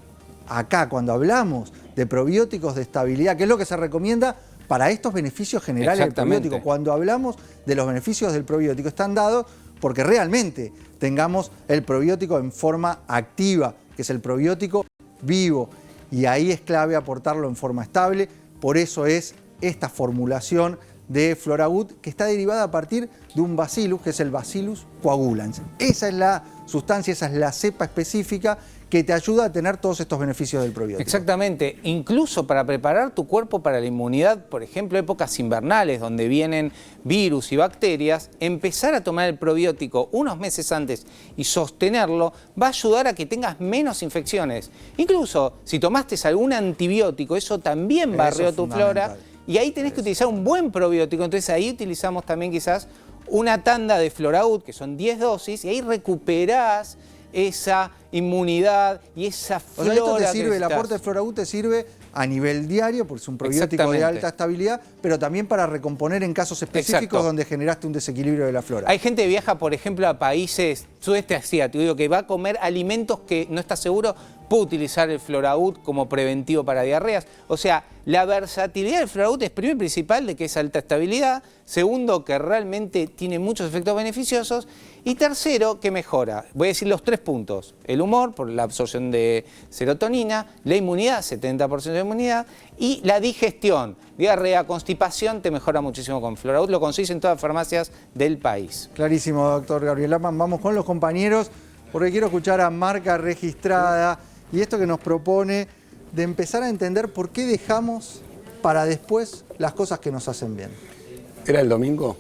acá cuando hablamos de probióticos de estabilidad, ¿qué es lo que se recomienda para estos beneficios generales del probiótico? Cuando hablamos de los beneficios del probiótico, están dados porque realmente tengamos el probiótico en forma activa, que es el probiótico vivo, y ahí es clave aportarlo en forma estable. Por eso es esta formulación de Floragut, que está derivada a partir de un bacillus, que es el Bacillus coagulans. Esa es la sustancia, esa es la cepa específica que te ayuda a tener todos estos beneficios del probiótico. Exactamente, incluso para preparar tu cuerpo para la inmunidad, por ejemplo, épocas invernales donde vienen virus y bacterias, empezar a tomar el probiótico unos meses antes y sostenerlo va a ayudar a que tengas menos infecciones. Incluso si tomaste algún antibiótico, eso también barrió tu flora, y ahí tenés que utilizar un buen probiótico. Entonces ahí utilizamos también quizás una tanda de Floragut, que son 10 dosis, y ahí recuperás esa inmunidad y esa flora. O sea, esto te sirve, el aporte de Floragut te sirve a nivel diario, porque es un probiótico de alta estabilidad, pero también para recomponer en casos específicos donde generaste un desequilibrio de la flora. Hay gente que viaja, por ejemplo, a países sudeste asiático, digo, que va a comer alimentos que no está seguro, puede utilizar el Floragut como preventivo para diarreas. O sea, la versatilidad del Floragut es primero y principal de que es alta estabilidad, segundo, que realmente tiene muchos efectos beneficiosos, y tercero, que mejora. Voy a decir los 3 puntos: el humor, por la absorción de serotonina, la inmunidad, 70% de inmunidad, y la digestión, diarrea, constipación, te mejora muchísimo con Floragut. Lo conseguís en todas las farmacias del país. Clarísimo, doctor Gabriel Lappman. Vamos con los compañeros, porque quiero escuchar a Marca Registrada y esto que nos propone de empezar a entender por qué dejamos para después las cosas que nos hacen bien. Era el domingo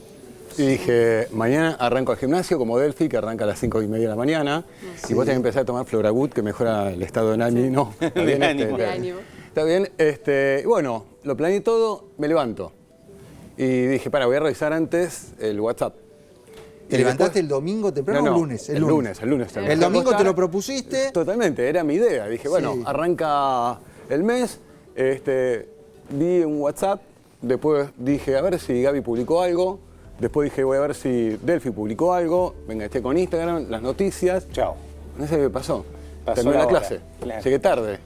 y dije: mañana arranco al gimnasio como Delphi, que arranca a las 5:30 de la mañana, y vos tenés que empezar a tomar Floragut, que mejora el estado de ánimo. Sí. ¿Está bien? Está bien. Bueno, lo planeé todo, me levanto. Y dije: voy a revisar antes el WhatsApp. ¿Te levantaste el domingo temprano o el lunes? El lunes. ¿El domingo te lo propusiste? Totalmente, era mi idea. Dije, bueno, arranca el mes, vi un WhatsApp, después dije, a ver si Gaby publicó algo, después dije, voy a ver si Delphi publicó algo, me enganché con Instagram, las noticias. Chao. No sé qué pasó. Pasó Terminé la la hora, clase, claro. llegué tarde.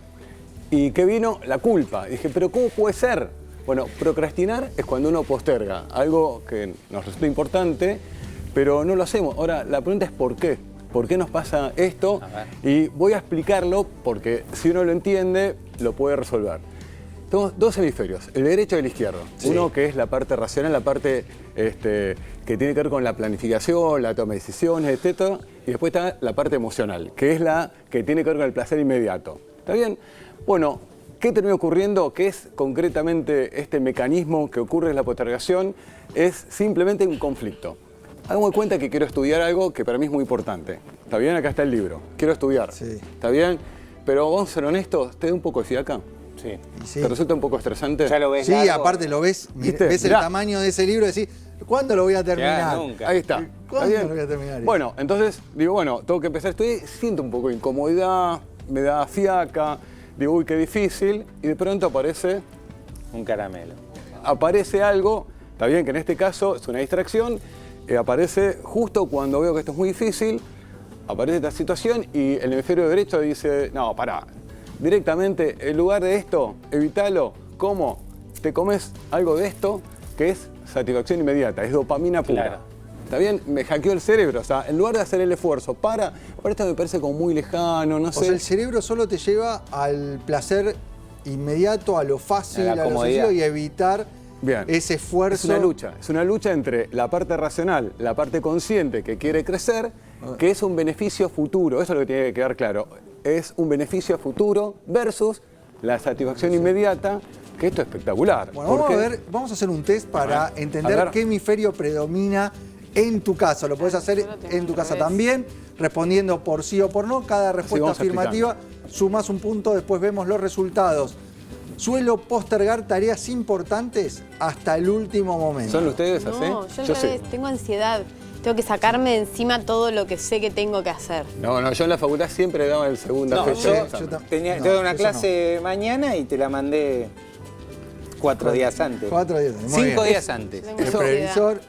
¿Y qué vino? La culpa. Dije, pero ¿cómo puede ser? Bueno, procrastinar es cuando uno posterga algo que nos resulta importante, pero no lo hacemos. Ahora, la pregunta es ¿por qué? ¿Por qué nos pasa esto? Y voy a explicarlo porque si uno lo entiende, lo puede resolver. Tenemos dos hemisferios, el derecho y el izquierdo. Sí. Uno que es la parte racional, la parte que tiene que ver con la planificación, la toma de decisiones, etc. Y después está la parte emocional, que es la que tiene que ver con el placer inmediato. ¿Está bien? Bueno, ¿qué termina ocurriendo? ¿Qué es concretamente este mecanismo que ocurre en la postergación? Es simplemente un conflicto. Hagamos cuenta que quiero estudiar algo que para mí es muy importante. ¿Está bien? Acá está el libro. Quiero estudiar. Sí. ¿Está bien? Pero vamos a ser honestos, ¿te da un poco de fiaca? Sí. ¿Te resulta un poco estresante? ¿Ya lo ves? Sí, largo? aparte lo ves, ves el tamaño de ese libro y decís, ¿cuándo lo voy a terminar? Nunca. Ahí está. ¿Cuándo lo voy a terminar? Bueno, entonces digo, bueno, tengo que empezar a estudiar, siento un poco de incomodidad, me da fiaca, digo, uy, qué difícil, y de pronto aparece un caramelo. Aparece algo, está bien que en este caso es una distracción, aparece justo cuando veo que esto es muy difícil, aparece esta situación y el hemisferio derecho dice, no, pará, directamente, en lugar de esto, evitalo. ¿Cómo? Te comes algo de esto que es satisfacción inmediata, es dopamina pura. Claro. ¿Está bien? Me hackeó el cerebro, o sea, en lugar de hacer el esfuerzo para esto me parece como muy lejano, no sé. O sea, el cerebro solo te lleva al placer inmediato, a lo fácil, a lo sencillo y evitar ese esfuerzo. Es una lucha entre la parte racional, la parte consciente que quiere crecer, que es un beneficio futuro, eso es lo que tiene que quedar claro. Es un beneficio futuro versus la satisfacción inmediata, que esto es espectacular. Bueno, vamos a hacer un test para entender qué hemisferio predomina en tu caso. Lo puedes hacer en tu casa también, respondiendo por sí o por no. Cada respuesta afirmativa sumás un punto, después vemos los resultados. Suelo postergar tareas importantes hasta el último momento. ¿Son ustedes así? No, yo tengo ansiedad. Tengo que sacarme de encima todo lo que sé que tengo que hacer. No, yo en la facultad siempre daba el segunda fecha. Tengo una clase mañana y te la mandé 4 días antes. 4 días antes. 5 días antes. El previsor.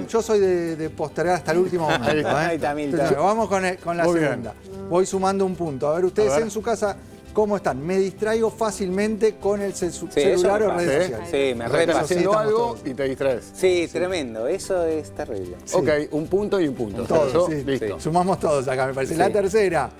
Yo soy de postergar hasta el último momento. Ahí también. Entonces, vamos con la segunda. Voy sumando un punto. A ver, ustedes en su casa, ¿cómo están? Me distraigo fácilmente con el celular o redes sociales. Sí, me repasa. Estás haciendo algo y te distraes. Sí, tremendo. Eso es terrible. Sí. Ok, un punto y un punto. Todos, listo. Sumamos todos acá, me parece. La tercera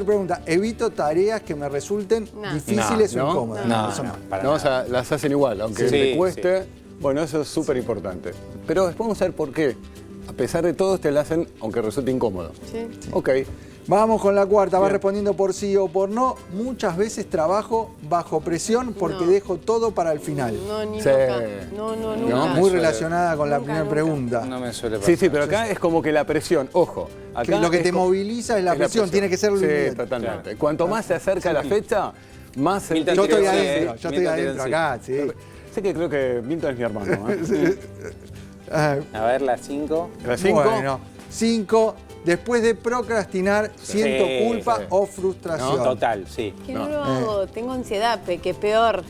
pregunta. ¿Evito tareas que me resulten difíciles o incómodas? No, o sea, las hacen igual, aunque te cueste. Bueno, eso es súper importante. Pero después vamos a ver por qué. A pesar de todo, te la hacen aunque resulte incómodo. Sí. Ok. Vamos con la cuarta, va respondiendo por sí o por no. Muchas veces trabajo bajo presión porque dejo todo para el final. No, ni nunca. No, nunca. Muy relacionada con la primera pregunta. No me suele pasar. Sí, pero acá es como que la presión, ojo. Acá lo que te moviliza es la presión, tiene que ser lo inmediato. Sí, totalmente. Claro. Cuanto más se acerca la fecha, más... Yo estoy adentro acá, sí. Sé que creo que Milton es mi hermano. A ver, la 5. ¿La 5? Bueno, 5... Después de procrastinar, siento culpa o frustración. No, total, sí. Que no lo hago, tengo ansiedad, que peor.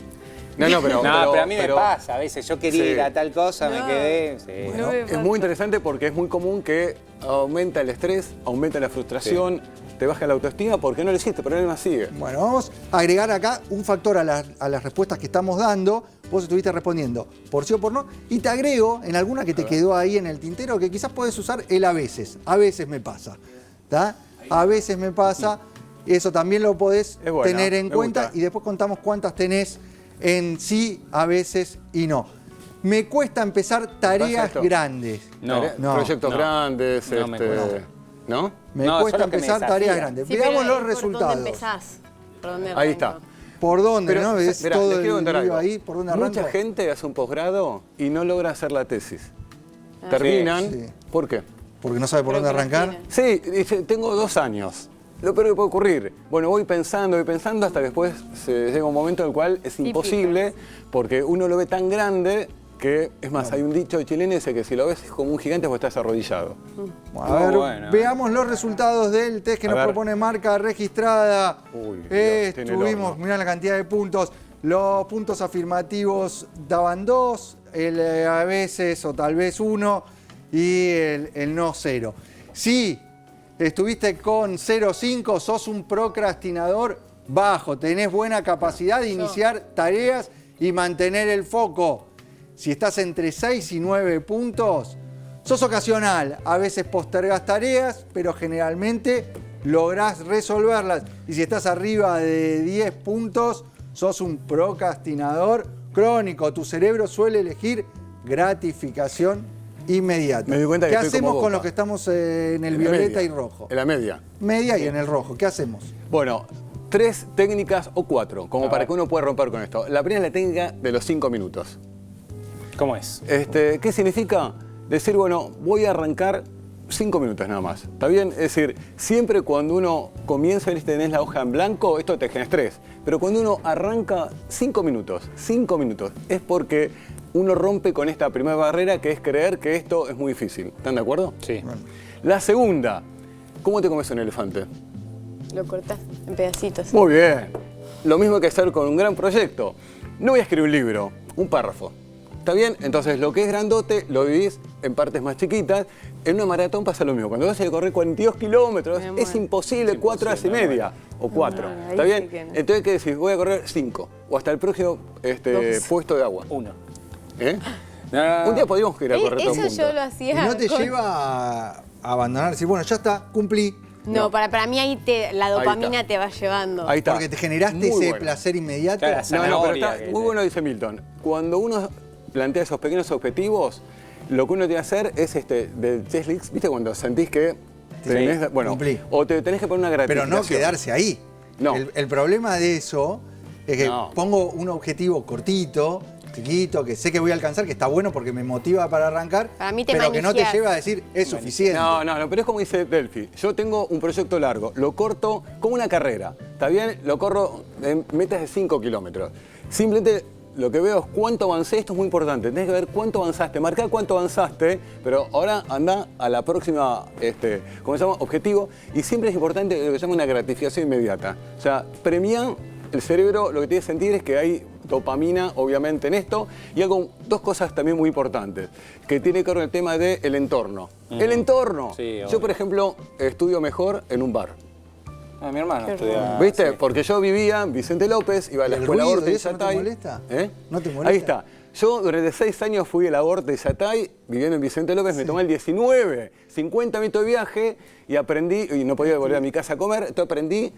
Pero a mí me pasa, a veces yo quería ir a tal cosa, me quedé. Sí. Bueno, es muy interesante porque es muy común que aumenta el estrés, aumenta la frustración, te baja la autoestima porque no lo hiciste, pero el problema sigue. Bueno, vamos a agregar acá un factor a las respuestas que estamos dando. Vos estuviste respondiendo por sí o por no. Y te agrego en alguna que te quedó ahí en el tintero que quizás podés usar el a veces. A veces me pasa. ¿Tá? A veces me pasa. Eso también lo podés tener en cuenta. Y después contamos cuántas tenés en sí, a veces y no. Me cuesta empezar tareas grandes. No. Proyectos grandes. ¿No? Me cuesta empezar tareas grandes. Veamos los resultados. ¿Por dónde empezás? ¿Por dónde ahí está. ¿Por dónde? Pero, ¿no? Es todo el lío ahí, ¿por dónde arranco? Mucha gente hace un posgrado y no logra hacer la tesis. Terminan. Sí. ¿Por qué? Porque no sabe por dónde arrancar. Sí, dice, tengo 2 años. Lo peor que puede ocurrir. Bueno, voy pensando hasta que después llega un momento en el cual es imposible porque uno lo ve tan grande que, es más, hay un dicho chileno dice que si lo ves como un gigante pues estás arrodillado. Bueno, a ver, veamos los resultados del test que nos propone marca registrada. Uy, Tuvimos, mirá la cantidad de puntos. los puntos afirmativos daban 2, el a veces o tal vez 1 y el no 0. Si estuviste con 0,5, sos un procrastinador bajo, tenés buena capacidad de iniciar tareas y mantener el foco. Si estás entre 6 y 9 puntos, sos ocasional, a veces postergás tareas, pero generalmente lográs resolverlas. Y si estás arriba de 10 puntos, sos un procrastinador crónico. Tu cerebro suele elegir gratificación inmediata. Me di cuenta que ¿Qué estoy hacemos como con Boca. los que estamos en el violeta y rojo? En la media. Media y en el rojo. ¿Qué hacemos? Bueno, 3 técnicas o 4, como para que uno pueda romper con esto. La primera es la técnica de los 5 minutos. ¿Cómo es? ¿Qué significa? Decir, bueno, voy a arrancar 5 minutos nada más. ¿Está bien? Es decir, siempre cuando uno comienza y tenés la hoja en blanco, esto te genera estrés. Pero cuando uno arranca 5 minutos, es porque uno rompe con esta primera barrera que es creer que esto es muy difícil. ¿Están de acuerdo? Sí. Bueno. La segunda, ¿cómo te comes un elefante? Lo cortás en pedacitos. Muy bien. Lo mismo que hacer con un gran proyecto. No voy a escribir un libro, un párrafo. ¿Está bien? Entonces, lo que es grandote lo dividís en partes más chiquitas. En una maratón pasa lo mismo. Cuando vas a correr 42 kilómetros, Me es muero. imposible, 4 horas y media o 4. No, ahí ¿Está sí bien? que no. Entonces, ¿qué decís? Voy a correr 5 o hasta el próximo puesto de agua. 1. ¿Eh? Un día podríamos ir a correr todos Eso juntos. yo lo Y hacía. no te con- lleva a abandonar, decir, bueno, ya está, cumplí. No, para mí ahí la dopamina te va llevando. Ahí está. Porque te generaste Muy ese bueno. placer inmediato. Claro, No, pero zanahoria está que muy te- bueno, dice Milton. Cuando uno plantea esos pequeños objetivos, lo que uno tiene que hacer es de checklist, ¿viste? Cuando sentís que tenés, bueno, cumplí. o te tenés que poner una Pero gratificación. no quedarse ahí. No. El problema de eso es que No. pongo un objetivo cortito, chiquito, que sé que voy a alcanzar, que está bueno porque me motiva para arrancar, Para mí te pero que no te manijeas. lleva a decir es suficiente. No, pero es como dice Delphi. Yo tengo un proyecto largo, lo corto como una carrera. ¿Está bien? Lo corro en metas de 5 kilómetros. Simplemente lo que veo es cuánto avancé. Esto es muy importante. Tenés que ver cuánto avanzaste, marcar cuánto avanzaste, pero ahora anda a la próxima, ¿cómo se llama? Objetivo. Y siempre es importante lo que se llama una gratificación inmediata. O sea, premia el cerebro, lo que tiene que sentir es que hay dopamina, obviamente, en esto. Y hago 2 cosas también muy importantes, que tiene que ver con el tema del entorno. El entorno. Sí, Yo, obvio. por ejemplo, estudio mejor en un bar. Ah, mi hermano Qué estudia. ¿Viste? sí. Porque yo vivía en Vicente López, iba a la ¿El escuela ruido Orte y de eso no te Yatay. molesta? ¿Eh? ¿No te molesta? Ahí está. Yo durante 6 años fui a la Orte de Yatay, viviendo en Vicente López, me tomé el 19, 50 minutos de viaje y aprendí, y no podía volver a mi casa a comer, entonces aprendí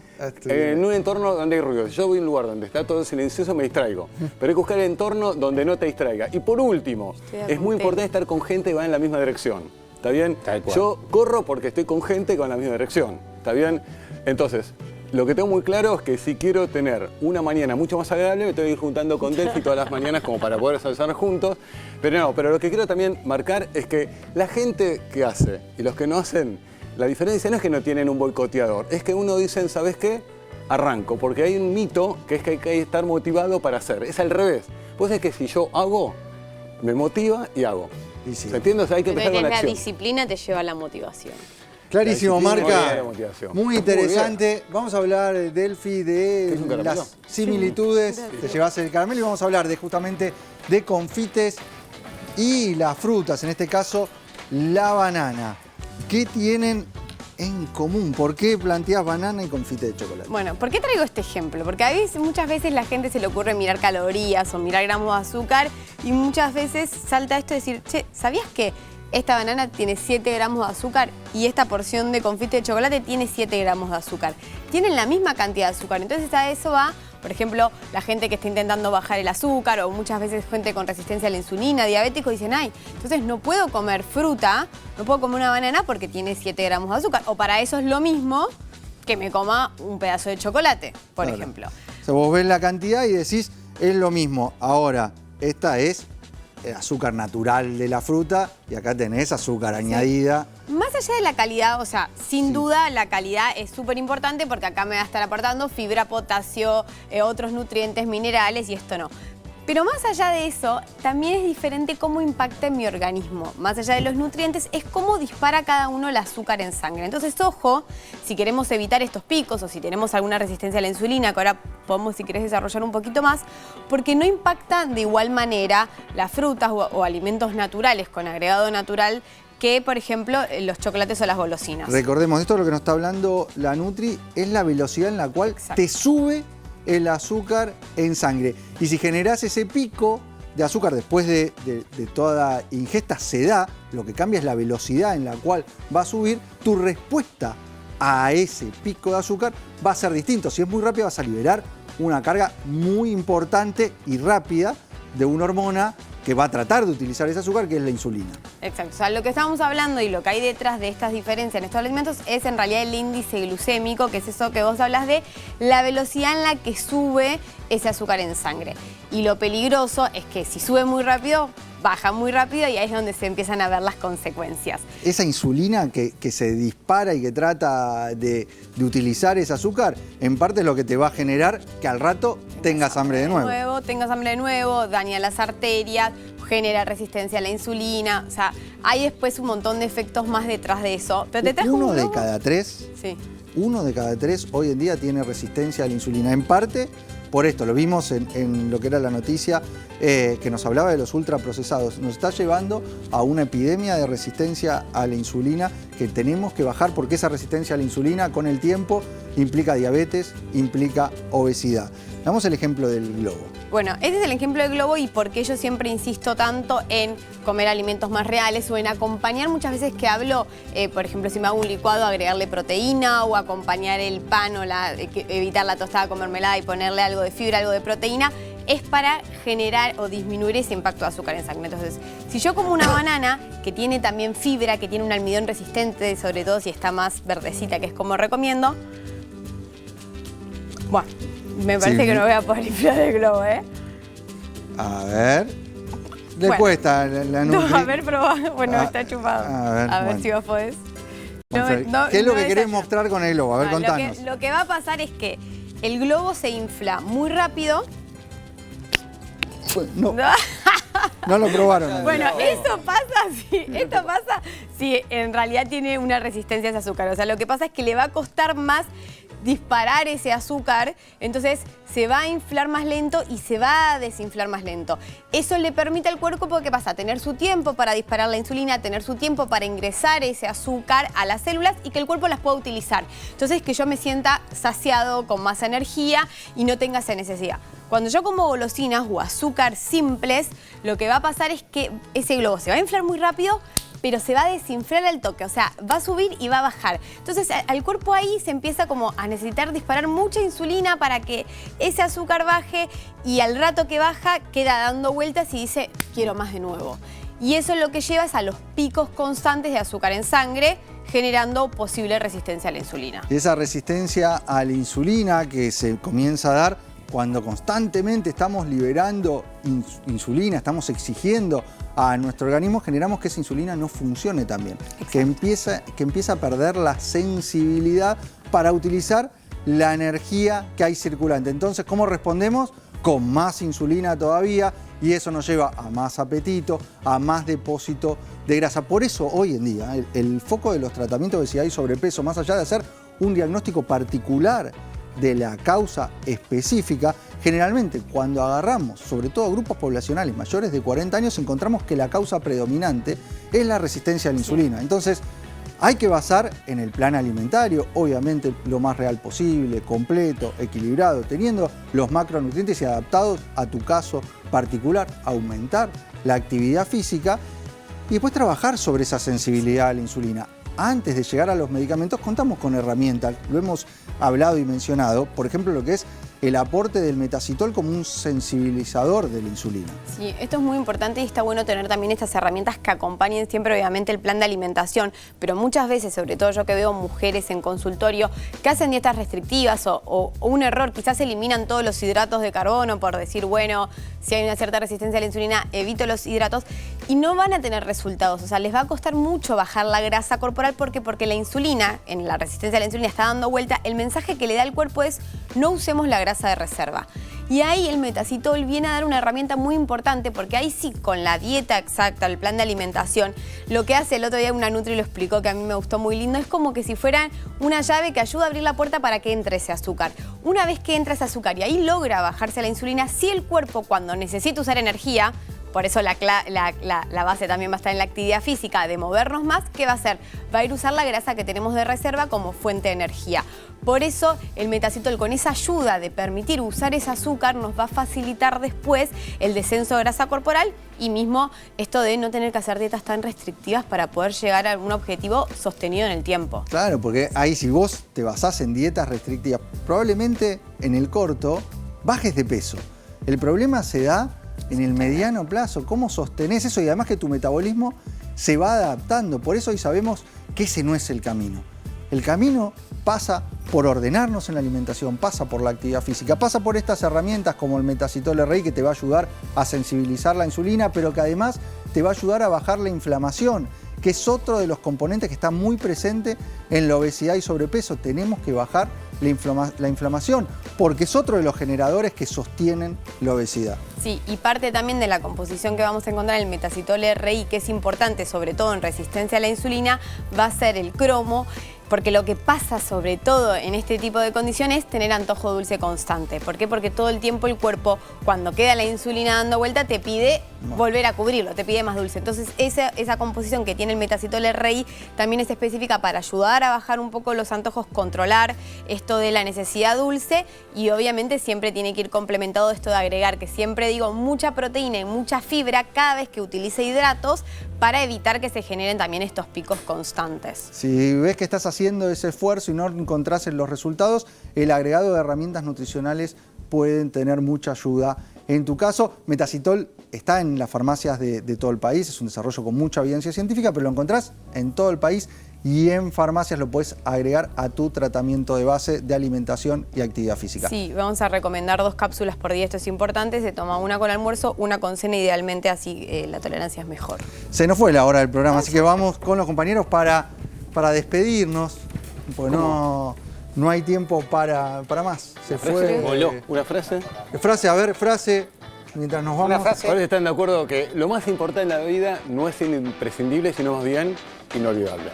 en un entorno donde hay ruido. Yo voy a un lugar donde está todo silencioso, me distraigo. Pero hay que buscar el entorno donde no te distraiga. Y por último, de es muy apunte. importante estar con gente que va en la misma dirección. ¿Está bien? Tal cual. Yo corro porque estoy con gente que va en la misma dirección. ¿Está bien? Entonces, lo que tengo muy claro es que si quiero tener una mañana mucho más agradable, me tengo que ir juntando con Delphi todas las mañanas como para poder salzar juntos. Pero lo que quiero también marcar es que la gente que hace y los que no hacen, la diferencia no es que no tienen un boicoteador, es que uno dice, ¿sabes qué? Arranco, porque hay un mito que es que hay que estar motivado para hacer. Es al revés. Pues es que si yo hago, me motiva y hago. Y sí. ¿Se entiende? O sea, hay que empezar con la la acción. disciplina te lleva a la motivación. Clarísimo, La disciplina Marca. y la motivación. Muy interesante. Vamos a hablar, Delphi, de ¿Es un caramelo? las similitudes. Te llevas el caramelo y vamos a hablar justamente de confites y las frutas, en este caso la banana. ¿Qué tienen en común? ¿Por qué planteas banana y confite de chocolate? Bueno, ¿por qué traigo este ejemplo? Porque muchas veces la gente se le ocurre mirar calorías o mirar gramos de azúcar y muchas veces salta esto de decir, che, ¿sabías que esta banana tiene 7 gramos de azúcar y esta porción de confite de chocolate tiene 7 gramos de azúcar? Tienen la misma cantidad de azúcar. Entonces a eso va, por ejemplo, la gente que está intentando bajar el azúcar o muchas veces gente con resistencia a la insulina, diabéticos, dicen, ay, entonces no puedo comer fruta, no puedo comer una banana porque tiene 7 gramos de azúcar. O para eso es lo mismo que me coma un pedazo de chocolate, por Claro. ejemplo. O sea, vos ves la cantidad y decís, es lo mismo. Ahora, esta es el azúcar natural de la fruta y acá tenés azúcar añadida. Más allá de la calidad, o sea, sin duda la calidad es súper importante porque acá me va a estar aportando fibra, potasio, otros nutrientes, minerales y esto no. Pero más allá de eso, también es diferente cómo impacta en mi organismo. Más allá de los nutrientes, es cómo dispara cada uno el azúcar en sangre. Entonces, ojo, si queremos evitar estos picos o si tenemos alguna resistencia a la insulina, que ahora podemos, si querés, desarrollar un poquito más, porque no impacta de igual manera las frutas o alimentos naturales con agregado natural que, por ejemplo, los chocolates o las golosinas. Recordemos, esto es lo que nos está hablando la Nutri, es la velocidad en la cual te sube el azúcar en sangre. Y si generás ese pico de azúcar después de toda ingesta, se da, lo que cambia es la velocidad en la cual va a subir, tu respuesta a ese pico de azúcar va a ser distinto. Si es muy rápido, vas a liberar una carga muy importante y rápida de una hormona que va a tratar de utilizar ese azúcar, que es la insulina. Exacto. O sea, lo que estamos hablando y lo que hay detrás de estas diferencias en estos alimentos es en realidad el índice glucémico, que es eso que vos hablas de la velocidad en la que sube ese azúcar en sangre. Y lo peligroso es que si sube muy rápido, baja muy rápido y ahí es donde se empiezan a ver las consecuencias. Esa insulina que se dispara y que trata de utilizar ese azúcar, en parte es lo que te va a generar que al rato tengas hambre de nuevo. Tengas hambre de nuevo, daña las arterias, genera resistencia a la insulina. O sea, hay después un montón de efectos más detrás de eso. Pero te trajo Uno de cada tres hoy en día tiene resistencia a la insulina. En parte por esto, lo vimos en lo que era la noticia que nos hablaba de los ultraprocesados. Nos está llevando a una epidemia de resistencia a la insulina que tenemos que bajar, porque esa resistencia a la insulina con el tiempo implica diabetes, implica obesidad. Damos el ejemplo del globo. Bueno, este es el ejemplo del globo y por qué yo siempre insisto tanto en comer alimentos más reales o en acompañar muchas veces que hablo, por ejemplo, si me hago un licuado, agregarle proteína o acompañar el pan o evitar la tostada con mermelada y ponerle algo de fibra, algo de proteína, es para generar o disminuir ese impacto de azúcar en sangre. Entonces, si yo como una banana que tiene también fibra, que tiene un almidón resistente, sobre todo si está más verdecita, que es como recomiendo, bueno, me parece que no voy a poder inflar el globo, ¿eh? A ver. Le cuesta la Nutri. No, a ver, probá. Bueno, está chupado. A ver si vos podés. ¿Qué es lo que querés mostrar con el globo? A ver, contanos. Lo que va a pasar es que el globo se infla muy rápido. No, no lo probaron. Bueno, esto pasa si en realidad tiene una resistencia a ese azúcar. O sea, lo que pasa es que le va a costar más disparar ese azúcar, entonces se va a inflar más lento y se va a desinflar más lento. Eso le permite al cuerpo, ¿qué pasa? Tener su tiempo para disparar la insulina, tener su tiempo para ingresar ese azúcar a las células y que el cuerpo las pueda utilizar. Entonces que yo me sienta saciado, con más energía y no tenga esa necesidad. Cuando yo como golosinas o azúcar simples, lo que va a pasar es que ese globo se va a inflar muy rápido, pero se va a desinflar al toque, o sea, va a subir y va a bajar. Entonces, al cuerpo ahí se empieza como a necesitar disparar mucha insulina para que ese azúcar baje y al rato que baja queda dando vueltas y dice, quiero más de nuevo. Y eso lo que lleva es a los picos constantes de azúcar en sangre, generando posible resistencia a la insulina. Y esa resistencia a la insulina que se comienza a dar cuando constantemente estamos liberando insulina, estamos exigiendo a nuestro organismo, generamos que esa insulina no funcione tan bien, que empieza a perder la sensibilidad para utilizar la energía que hay circulante. Entonces, ¿cómo respondemos? Con más insulina todavía, y eso nos lleva a más apetito, a más depósito de grasa. Por eso hoy en día el foco de los tratamientos de obesidad y sobrepeso, más allá de hacer un diagnóstico particular de la causa específica, generalmente cuando agarramos, sobre todo grupos poblacionales mayores de 40 años, encontramos que la causa predominante es la resistencia a la insulina. Entonces, hay que basar en el plan alimentario, obviamente lo más real posible, completo, equilibrado, teniendo los macronutrientes y adaptados a tu caso particular, aumentar la actividad física y después trabajar sobre esa sensibilidad a la insulina. Antes de llegar a los medicamentos contamos con herramientas, lo hemos hablado y mencionado, por ejemplo lo que es el aporte del metacitol como un sensibilizador de la insulina. Sí, esto es muy importante y está bueno tener también estas herramientas que acompañen siempre obviamente el plan de alimentación, pero muchas veces, sobre todo yo que veo mujeres en consultorio que hacen dietas restrictivas o un error, quizás eliminan todos los hidratos de carbono por decir, bueno, si hay una cierta resistencia a la insulina, evito los hidratos y no van a tener resultados, o sea, les va a costar mucho bajar la grasa corporal porque la insulina, en la resistencia a la insulina está dando vuelta, el mensaje que le da el cuerpo es no usemos la grasa de reserva. Y ahí el metacitol viene a dar una herramienta muy importante, porque ahí sí, con la dieta exacta, el plan de alimentación, lo que hace, el otro día una nutri lo explicó, que a mí me gustó muy lindo, es como que si fuera una llave que ayuda a abrir la puerta para que entre ese azúcar. Una vez que entra ese azúcar y ahí logra bajarse la insulina, si el cuerpo cuando necesita usar energía, por eso la base también va a estar en la actividad física, de movernos más, ¿qué va a hacer? Va a ir a usar la grasa que tenemos de reserva como fuente de energía. Por eso el metacitol, con esa ayuda de permitir usar ese azúcar, nos va a facilitar después el descenso de grasa corporal y mismo esto de no tener que hacer dietas tan restrictivas para poder llegar a algún objetivo sostenido en el tiempo. Claro, porque ahí si vos te basás en dietas restrictivas, probablemente en el corto bajes de peso. El problema se da en el mediano plazo, cómo sostenés eso y además que tu metabolismo se va adaptando. Por eso hoy sabemos que ese no es el camino. El camino pasa por ordenarnos en la alimentación, pasa por la actividad física, pasa por estas herramientas como el metacitol RI, que te va a ayudar a sensibilizar la insulina, pero que además te va a ayudar a bajar la inflamación, que es otro de los componentes que está muy presente en la obesidad y sobrepeso. Tenemos que bajar la inflamación, porque es otro de los generadores que sostienen la obesidad. Sí, y parte también de la composición que vamos a encontrar en el metacitol RI, que es importante, sobre todo en resistencia a la insulina, va a ser el cromo, porque lo que pasa sobre todo en este tipo de condiciones es tener antojo dulce constante. ¿Por qué? Porque todo el tiempo el cuerpo, cuando queda la insulina dando vuelta, te pide volver a cubrirlo, te pide más dulce. Entonces esa composición que tiene el metacitol RI también es específica para ayudar a bajar un poco los antojos, controlar esto de la necesidad dulce, y obviamente siempre tiene que ir complementado esto de agregar, que siempre digo, mucha proteína y mucha fibra cada vez que utilice hidratos, para evitar que se generen también estos picos constantes. Si ves que estás haciendo ese esfuerzo y no encontrás los resultados, el agregado de herramientas nutricionales pueden tener mucha ayuda. En tu caso, metacitol está en las farmacias de todo el país, es un desarrollo con mucha evidencia científica, pero lo encontrás en todo el país y en farmacias lo puedes agregar a tu tratamiento de base de alimentación y actividad física. Sí, vamos a recomendar 2 cápsulas por día, esto es importante, se toma una con almuerzo, una con cena, idealmente así la tolerancia es mejor. Se nos fue la hora del programa, así que vamos con los compañeros para despedirnos, porque no hay tiempo para más. Se fue. Voló. ¿Una frase? Frase, mientras nos vamos. Una frase. ¿Cuáles están de acuerdo que lo más importante en la vida no es imprescindible, sino más bien inolvidable?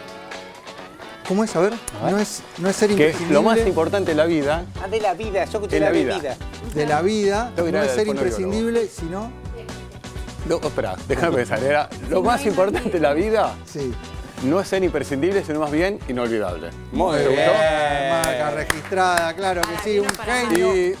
¿Cómo es? A ver, no es ser Que imprescindible. lo más importante en la vida, Ah, de la vida, yo escuché De la la vida. bebida. De la vida, Tengo que ir no al es ser fonólogo. imprescindible, sino... no, espera, déjame pensar, era lo más importante en la vida Sí. no es ser imprescindible, sino más bien inolvidable. Muy ¿Te bien. gustó? Marca registrada, claro que sí, un genio. Y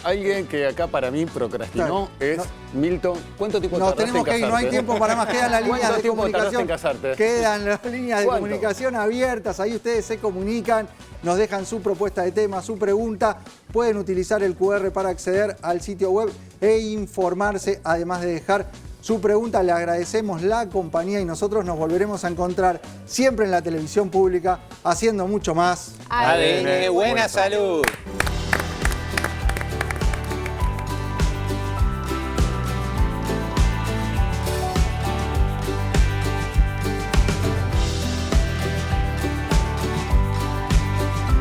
alguien que acá para mí procrastinó es Milton. ¿Cuánto tiempo Nos tardaste tenemos en que ir, casarte? no hay tiempo para más. Quedan las líneas ¿Cuánto de tiempo tardaste en comunicación. casarte? Quedan las líneas de ¿Cuánto? comunicación abiertas. Ahí ustedes se comunican, nos dejan su propuesta de tema, su pregunta. Pueden utilizar el QR para acceder al sitio web e informarse, además de dejar su pregunta. Le agradecemos la compañía y nosotros nos volveremos a encontrar siempre en la televisión pública haciendo mucho más. ADN, buena salud.